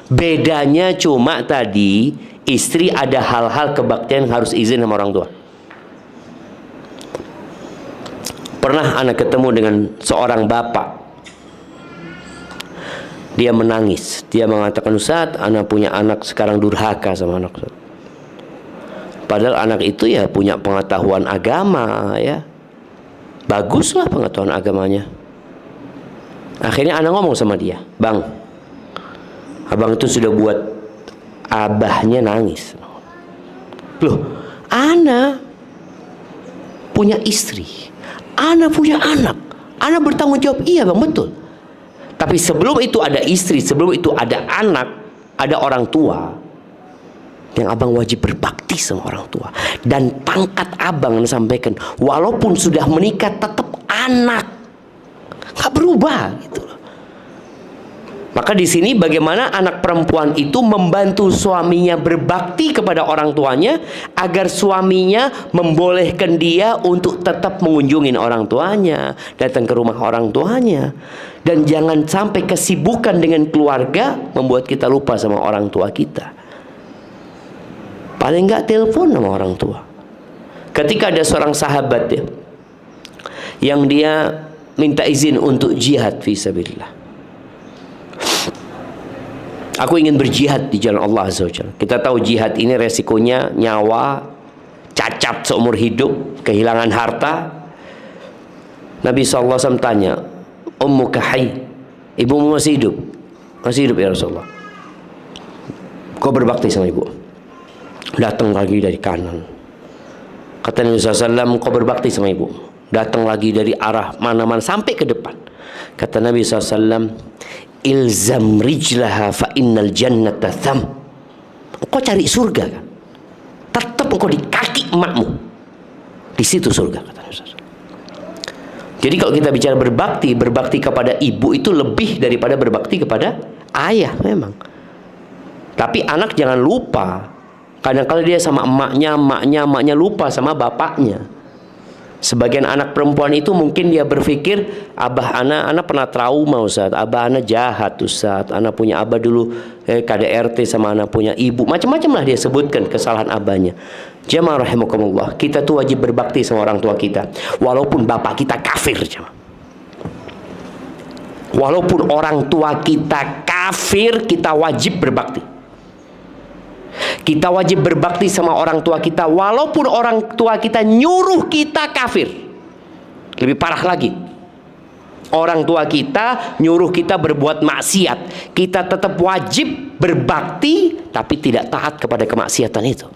Bedanya cuma tadi istri ada hal-hal kebaktian harus izin sama orang tua. Pernah anak ketemu dengan seorang bapak. Dia menangis. Dia mengatakan, Ustaz, anak punya anak sekarang durhaka sama anak. Padahal anak itu ya punya pengetahuan agama, ya. Baguslah pengetahuan agamanya. Akhirnya anak ngomong sama dia, Bang, abang itu sudah buat abahnya nangis. Loh, anak punya istri, anak punya anak, anak bertanggung jawab. Iya bang, betul. Tapi sebelum itu ada istri, sebelum itu ada anak, ada orang tua, yang abang wajib berbakti sama orang tua. Dan pangkat abang yang sampaikan, walaupun sudah menikah tetap anak, nggak berubah gitu loh. Maka di sini bagaimana anak perempuan itu membantu suaminya berbakti kepada orang tuanya agar suaminya membolehkan dia untuk tetap mengunjungi orang tuanya, datang ke rumah orang tuanya. Dan jangan sampai kesibukan dengan keluarga membuat kita lupa sama orang tua kita. Paling nggak telepon sama orang tua. Ketika ada seorang sahabat ya, yang dia minta izin untuk jihad fisabilillah. Aku ingin berjihad di jalan Allah Azza wa Jalla. Kita tahu jihad ini resikonya nyawa, cacat seumur hidup, kehilangan harta. Nabi SAW tanya, Ummuka hayy, ibumu masih hidup? Masih hidup ya Rasulullah. Kau berbakti sama ibu. Datang lagi dari kanan. Kata Nabi SAW, kau berbakti sama ibu. Datang lagi dari arah mana-mana sampai ke depan. Kata Nabi SAW, ilzam rijlaha fa innal jannata tham. Engkau cari surga kan? Tetap engkau di kaki emakmu. Di situ surga, kata Nabi SAW. Jadi kalau kita bicara berbakti, berbakti kepada ibu itu lebih daripada berbakti kepada ayah memang. Tapi anak jangan lupa. Kadang-kadang dia sama emaknya lupa sama bapaknya. Sebagian anak perempuan itu mungkin dia berpikir, abah anak pernah trauma Ustaz, abah anak jahat Ustaz, anak punya abah dulu KDRT sama anak punya ibu, macam-macam lah dia sebutkan kesalahan abahnya. Jamaah rahimakumullah, kita tuh wajib berbakti sama orang tua kita, walaupun bapak kita kafir. Walaupun orang tua kita kafir, kita wajib berbakti. Kita wajib berbakti sama orang tua kita walaupun orang tua kita nyuruh kita kafir. Lebih parah lagi, orang tua kita nyuruh kita berbuat maksiat, kita tetap wajib berbakti tapi tidak taat kepada kemaksiatan itu.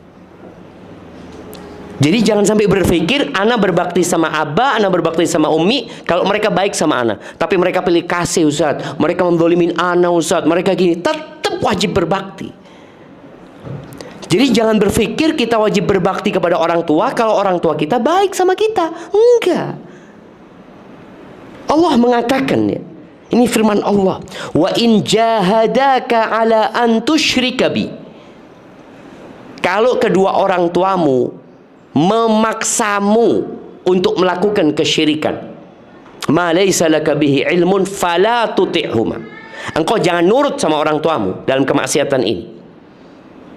Jadi jangan sampai berpikir anak berbakti sama abah, anak berbakti sama umi kalau mereka baik sama anak, tapi mereka pilih kasih Ustaz, mereka menzalimin anak Ustaz, mereka gini. Tetap wajib berbakti. Jadi jangan berpikir kita wajib berbakti kepada orang tua kalau orang tua kita baik sama kita. Enggak. Allah mengatakan ya, ini firman Allah, wa in jahadaka ala an tusyrika bi. Kalau kedua orang tuamu memaksamu untuk melakukan kesyirikan, ma laysa laka bihi ilmun fala tuti'huma. Engkau jangan nurut sama orang tuamu dalam kemaksiatan ini.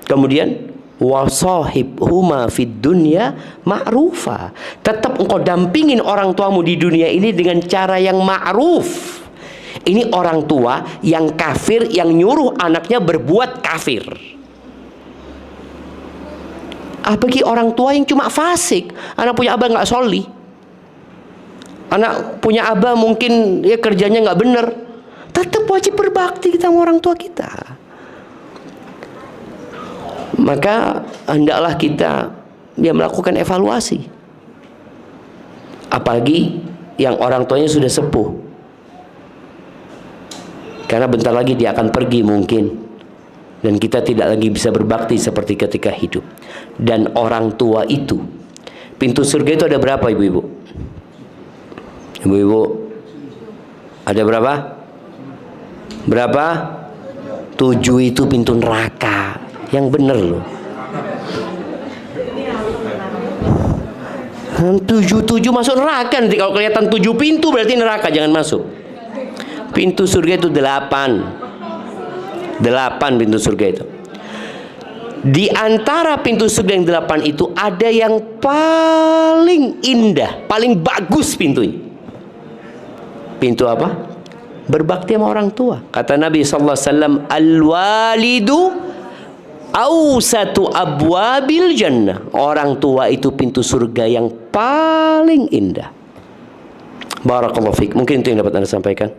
Kemudian wasahibhuma fid dunya ma'rufa. Tetap engkau dampingin orang tuamu di dunia ini dengan cara yang ma'ruf. Ini orang tua yang kafir, yang nyuruh anaknya berbuat kafir. Bagi orang tua yang cuma fasik, anak punya abah nggak sholih, anak punya abah mungkin ya kerjanya nggak bener, tetap wajib berbakti kita sama orang tua kita. Maka hendaklah kita melakukan evaluasi. Apalagi yang orang tuanya sudah sepuh. Karena bentar lagi dia akan pergi mungkin. Dan kita tidak lagi bisa berbakti seperti ketika hidup. Dan orang tua itu, pintu surga itu ada berapa ibu-ibu? Ibu-ibu, ada berapa? Berapa? 7 itu pintu neraka. Yang benar loh. 7 masuk neraka nanti. Kalau kelihatan 7 pintu berarti neraka, jangan masuk. Pintu surga itu 8 pintu surga itu. Di antara pintu surga yang 8 itu ada yang paling indah, paling bagus pintunya. Pintu apa? Berbakti sama orang tua. Kata Nabi SAW, al-walidu awsatu abwabil jannah. Orang tua itu pintu surga yang paling indah. Barakallahu fiik. Mungkin itu yang dapat Anda sampaikan.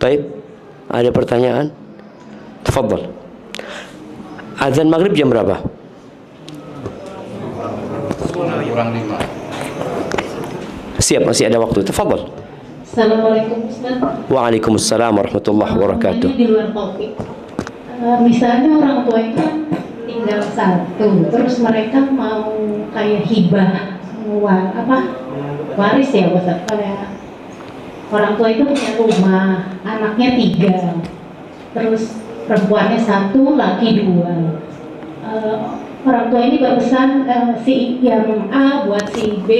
Baik, ada pertanyaan? Tafadhal. Azan maghrib jam berapa? Kurang 5. Siap, masih ada waktu. Tafadhal. Assalamualaikum Ustaz. Waalaikumsalam warahmatullahi wabarakatuh. Di luar topik. Misalnya orang tua itu kan tinggal satu, terus mereka mau kayak hibah, waris ya Ustaz. Kayak orang tua itu punya rumah, anaknya 3, terus perempuannya 1, laki 2. Orang tua ini berpesan si yang A buat si B,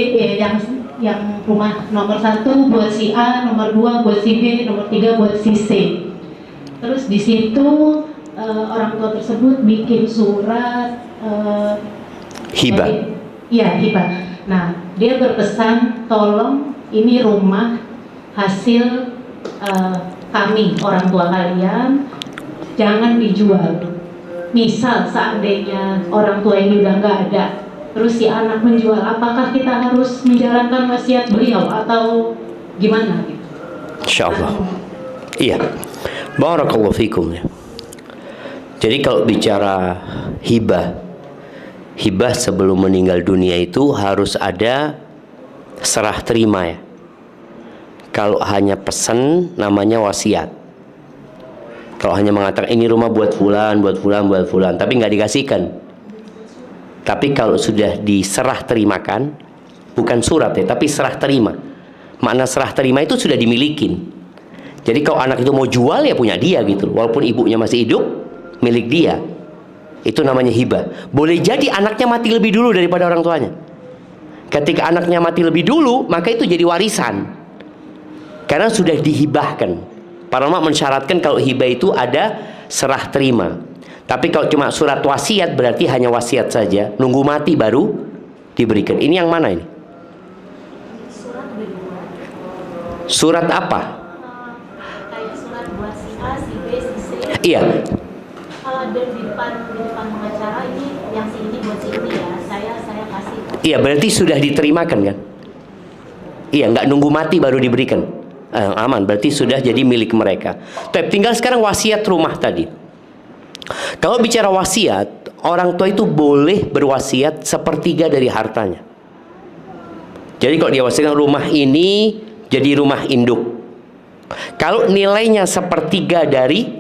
yang rumah nomor 1 buat si A, nomor 2 buat si B, nomor 3 buat si C. Terus di situ orang tua tersebut bikin surat Hibah. Iya, hibah. Nah, dia berpesan tolong ini rumah hasil kami, orang tua kalian, jangan dijual. Misal seandainya orang tua ini udah nggak ada, terus si anak menjual, apakah kita harus menjalankan wasiat beliau atau gimana gitu? Insyaallah. Iya. Barakallahu fikum ya. Jadi kalau bicara hibah sebelum meninggal dunia itu harus ada serah terima ya. Kalau hanya pesan namanya wasiat. Kalau hanya mengatakan ini rumah buat fulan, tapi nggak dikasihkan. Tapi kalau sudah diserah terimakan, bukan surat ya, tapi serah terima. Makna serah terima itu sudah dimilikin. Jadi kalau anak itu mau jual ya punya dia gitu. Walaupun ibunya masih hidup, milik dia. Itu namanya hibah. Boleh jadi anaknya mati lebih dulu daripada orang tuanya. Ketika anaknya mati lebih dulu, maka itu jadi warisan. Karena sudah dihibahkan. Para ulama mensyaratkan kalau hibah itu ada serah terima. Tapi kalau cuma surat wasiat berarti hanya wasiat saja. Nunggu mati baru diberikan. Ini yang mana ini? Surat apa? Kayak surat buat si A, si B, si C. Iya. Kalau di depan pengacara ini yang si ini buat si ini ya, saya kasih. Iya, berarti sudah diterimakan kan? Iya, nggak nunggu mati baru diberikan. Aman, berarti sudah jadi milik mereka. Tapi tinggal sekarang wasiat rumah tadi. Kalau bicara wasiat, orang tua itu boleh berwasiat sepertiga dari hartanya. Jadi kalau dia wasiatkan rumah ini jadi rumah induk. Kalau nilainya sepertiga dari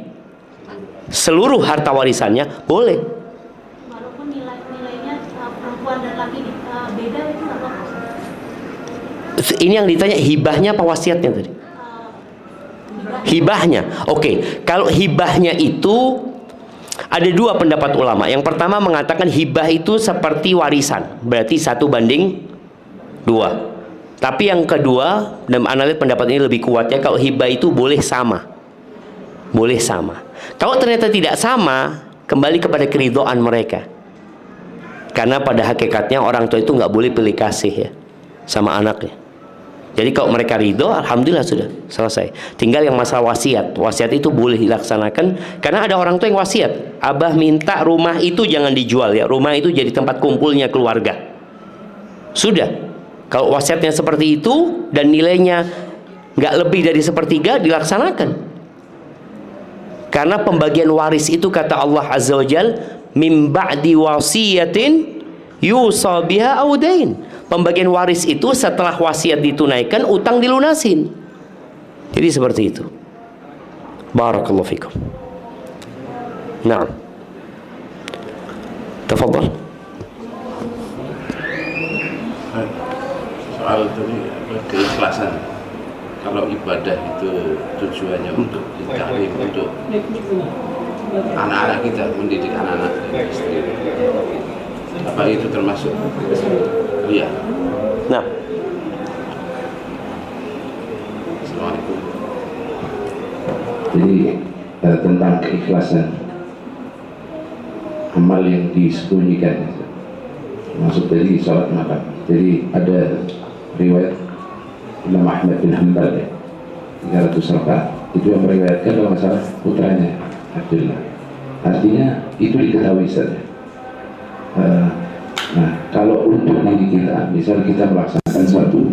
seluruh harta warisannya, boleh. Walaupun nilainya perempuan dan laki beda itu nggak apa-apa. Ini yang ditanya hibahnya apa wasiatnya tadi? Hibahnya. Oke, kalau hibahnya itu ada 2 pendapat ulama. Yang pertama mengatakan hibah itu seperti warisan, berarti 1:2. Tapi yang kedua, dan analis pendapat ini lebih kuat ya, kalau hibah itu boleh sama. Boleh sama. Kalau ternyata tidak sama, kembali kepada keridhaan mereka. Karena pada hakikatnya orang tua itu nggak boleh pilih kasih ya sama anaknya. Jadi kalau mereka ridho, alhamdulillah sudah selesai. Tinggal yang masalah wasiat. Wasiat itu boleh dilaksanakan karena ada orang tua yang wasiat. Abah minta rumah itu jangan dijual ya. Rumah itu jadi tempat kumpulnya keluarga. Sudah. Kalau wasiatnya seperti itu dan nilainya nggak lebih dari sepertiga, dilaksanakan. Karena pembagian waris itu kata Allah Azza wa Jal, min ba'di wasiyatin yusa biha aw dain. Pembagian waris itu setelah wasiat ditunaikan, utang dilunasin. Jadi seperti itu. Barakallahu fikum. Naam. Tafadhal. Soal tadi keikhlasan. Kalau ibadah itu tujuannya untuk ditalim, untuk anak-anak kita, mendidik anak-anak kita sendiri. Apa itu termasuk riya? Nah, Assalamualaikum. Jadi tentang keikhlasan amal yang disembunyikan, masuk dari sholat malam. Jadi ada riwayat Imam Ahmad bin Hanbal ya, 300 rakaat itu yang meriwayatkan kalau masalah putranya Abdullah. Artinya itu diketahui saja. Nah, kalau untuk diri kita, misal kita melaksanakan suatu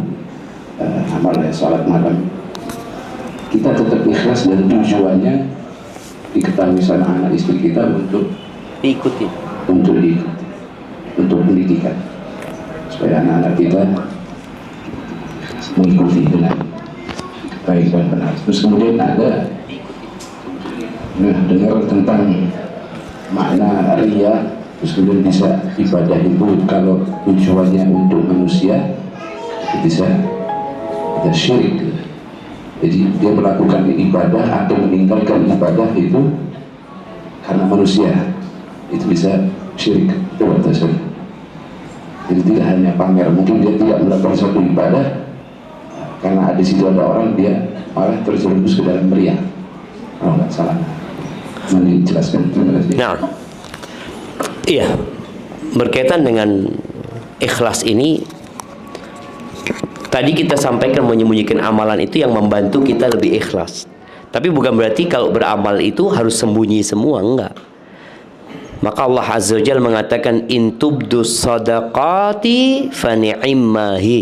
amal sholat malam, kita tetap ikhlas dan tujuannya diketahui sama anak istri kita untuk diikuti. Untuk pendidikan, supaya anak-anak kita mengikuti dengan baik dan benar. Terus kemudian ada dengar tentang makna riya, terus kemudian bisa ibadah itu kalau tujuannya untuk manusia bisa syirik. Jadi dia melakukan ibadah atau meninggalkan ibadah itu karena manusia, itu bisa syirik. Coba tasawuf. Jadi tidak hanya pamer, mungkin dia tidak melakukan suatu ibadah karena di situ ada orang, dia malah terjerumus ke dalam riya. Kalau nggak salah, nanti dijelaskan. Terima kasih. Nah, iya, berkaitan dengan ikhlas ini, tadi kita sampaikan menyembunyikan amalan itu yang membantu kita lebih ikhlas. Tapi bukan berarti kalau beramal itu harus sembunyi semua, enggak. Maka Allah Azza wa Jalla mengatakan in tubdus sadaqati fa ni'immahi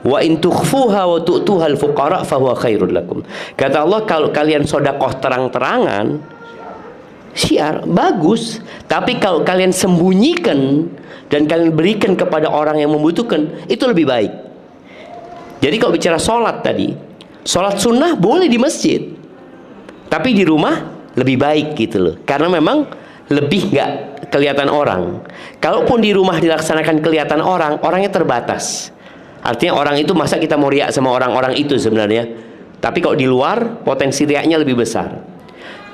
wa in tukhfuha wa tu'tuhal fuqara fa huwa khairul lakum. Kata Allah, kalau kalian sedekah terang-terangan syiar bagus, tapi kalau kalian sembunyikan dan kalian berikan kepada orang yang membutuhkan, itu lebih baik. Jadi kalau bicara sholat tadi, sholat sunnah boleh di masjid, tapi di rumah lebih baik gitu loh, karena memang lebih nggak kelihatan orang. Kalaupun di rumah dilaksanakan kelihatan orang, orangnya terbatas. Artinya orang itu, masa kita mau riak sama orang-orang itu sebenarnya. Tapi kalau di luar, potensi riaknya lebih besar.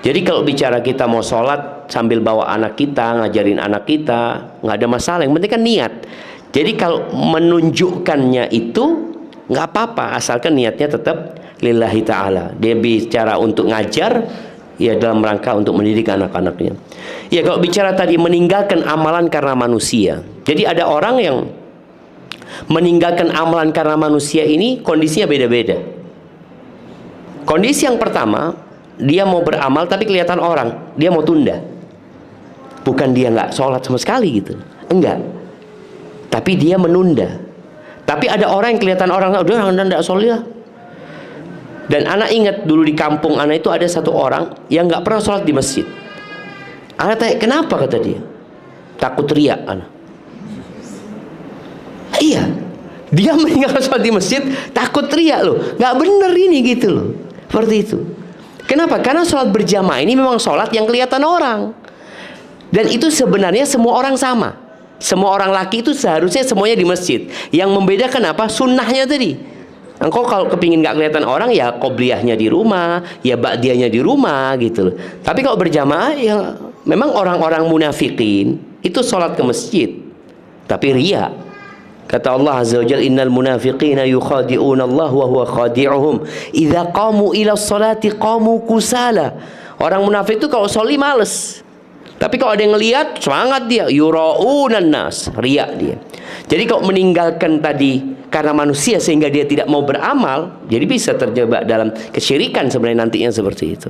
Jadi kalau bicara kita mau sholat sambil bawa anak kita, ngajarin anak kita, nggak ada masalah. Yang penting kan niat. Jadi kalau menunjukkannya itu nggak apa-apa, asalkan niatnya tetap lillahi ta'ala. Dia bicara untuk ngajar, ya dalam rangka untuk mendidik anak-anaknya. Ya kalau bicara tadi meninggalkan amalan karena manusia. Jadi ada orang yang meninggalkan amalan karena manusia ini kondisinya beda-beda. Kondisi yang pertama, dia mau beramal tapi kelihatan orang, dia mau tunda. Bukan dia nggak sholat sama sekali gitu, enggak. Tapi dia menunda. Tapi ada orang yang kelihatan orang, udah nggak sholat. Dan anak ingat dulu di kampung anak itu ada satu orang yang nggak pernah sholat di masjid. Anak tanya, kenapa? Kata dia, takut riak anak. Iya, dia meninggalkan sholat di masjid takut riak loh, nggak bener ini gitu loh, seperti itu. Kenapa? Karena sholat berjamaah ini memang sholat yang kelihatan orang, dan itu sebenarnya semua orang sama. Semua orang laki itu seharusnya semuanya di masjid. Yang membedakan apa? Sunnahnya tadi. Engkau kalau kepingin nggak kelihatan orang, ya qobliyahnya di rumah, ya ba'diyahnya di rumah gitu loh. Tapi kalau berjamaah, ya memang orang-orang munafikin itu sholat ke masjid tapi riya. Kata Allah Azza wa Jalla, innal munafiqina yukhadi'una Allah wa huwa khadi'uhum idza qamu ila sholati qamu kusala. Orang munafik itu kalau sholi males, tapi kalau ada yang ngelihat semangat dia, yura'unan nas, riya dia. Jadi kalau meninggalkan tadi karena manusia sehingga dia tidak mau beramal, jadi bisa terjebak dalam kesyirikan sebenarnya nantinya seperti itu.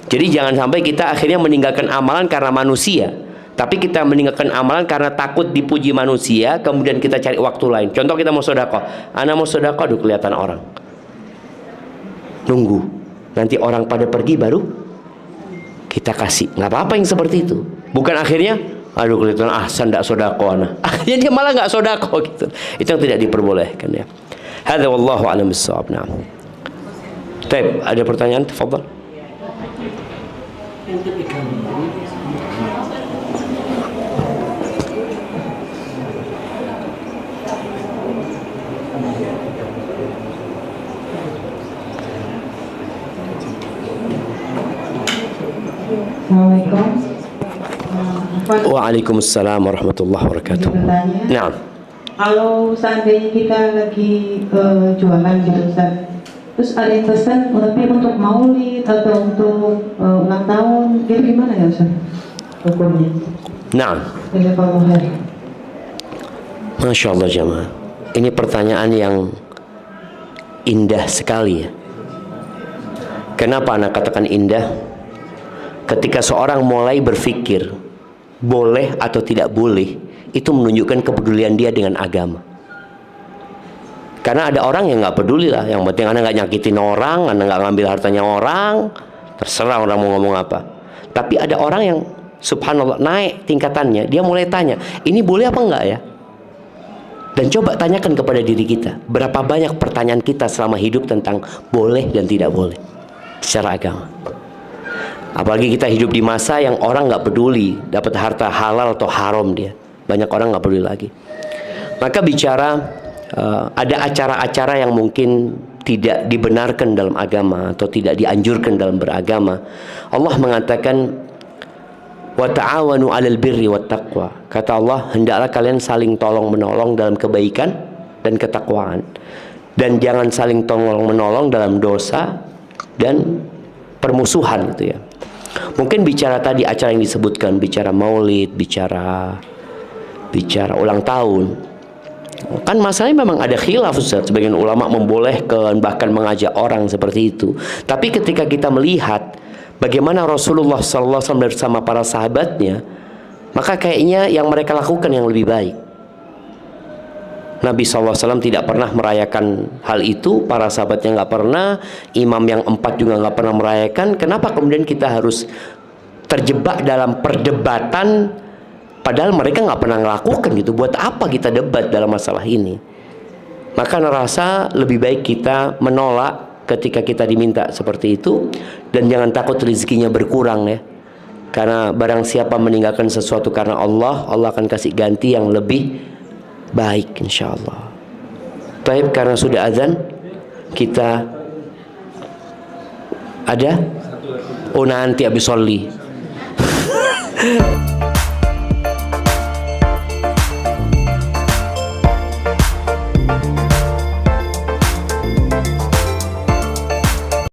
Jadi jangan sampai kita akhirnya meninggalkan amalan karena manusia, tapi kita meninggalkan amalan karena takut dipuji manusia, kemudian kita cari waktu lain. Contoh kita mau sedekah, anak mau sedekah, aduh kelihatan orang, nunggu nanti orang pada pergi baru kita kasih. Nggak apa-apa yang seperti itu. Bukan akhirnya, aduh kelihatan sandak sedekah anak, akhirnya dia malah nggak sedekah gitu. Itu yang tidak diperbolehkan ya. Hadza wallahu a'lam bissawab. Nah, baik, ada pertanyaan? Tafadhal. Assalamualaikum. Apa Ustaz. Waalaikumsalam warahmatullahi wabarakatuh. Bertanya, Nah, kalau seandainya kita lagi jualan gitu Ustaz, terus ada yang pesan tapi untuk maulid atau untuk ulang tahun, gitu gimana ya Ustaz hukumnya? nah, Jazakallahu khair. Masya Allah jamaah. Ini pertanyaan yang indah sekali ya. Kenapa anak katakan indah? Ketika seorang mulai berpikir boleh atau tidak boleh, itu menunjukkan kepedulian dia dengan agama. Karena ada orang yang nggak peduli lah, yang penting anda nggak nyakitin orang, anda nggak ngambil hartanya orang, terserah orang mau ngomong apa. Tapi ada orang yang subhanallah naik tingkatannya, dia mulai tanya, ini boleh apa enggak ya? Dan coba tanyakan kepada diri kita, berapa banyak pertanyaan kita selama hidup tentang boleh dan tidak boleh secara agama. Apalagi kita hidup di masa yang orang nggak peduli dapat harta halal atau haram dia. Banyak orang nggak peduli lagi. Maka bicara ada acara-acara yang mungkin tidak dibenarkan dalam agama atau tidak dianjurkan dalam beragama. Allah mengatakan wa ta'awanu 'alal birri wat taqwa. Kata Allah, hendaklah kalian saling tolong-menolong dalam kebaikan dan ketakwaan. Dan jangan saling tolong-menolong dalam dosa dan permusuhan gitu ya. Mungkin bicara tadi acara yang disebutkan, bicara maulid, bicara ulang tahun. Kan masalahnya memang ada khilaf Ustaz. Sebagian ulama membolehkan, bahkan mengajak orang seperti itu. Tapi ketika kita melihat bagaimana Rasulullah SAW bersama para sahabatnya, maka kayaknya yang mereka lakukan yang lebih baik. Nabi SAW tidak pernah merayakan hal itu, para sahabatnya nggak pernah, imam yang 4 juga nggak pernah merayakan. Kenapa kemudian kita harus terjebak dalam perdebatan, padahal mereka nggak pernah melakukan gitu? Buat apa kita debat dalam masalah ini? Maka rasa lebih baik kita menolak ketika kita diminta seperti itu, dan jangan takut rezekinya berkurang ya. Karena barang siapa meninggalkan sesuatu karena Allah, Allah akan kasih ganti yang lebih baik insyaallah. Baik, karena sudah azan, kita ada nanti habis sholli.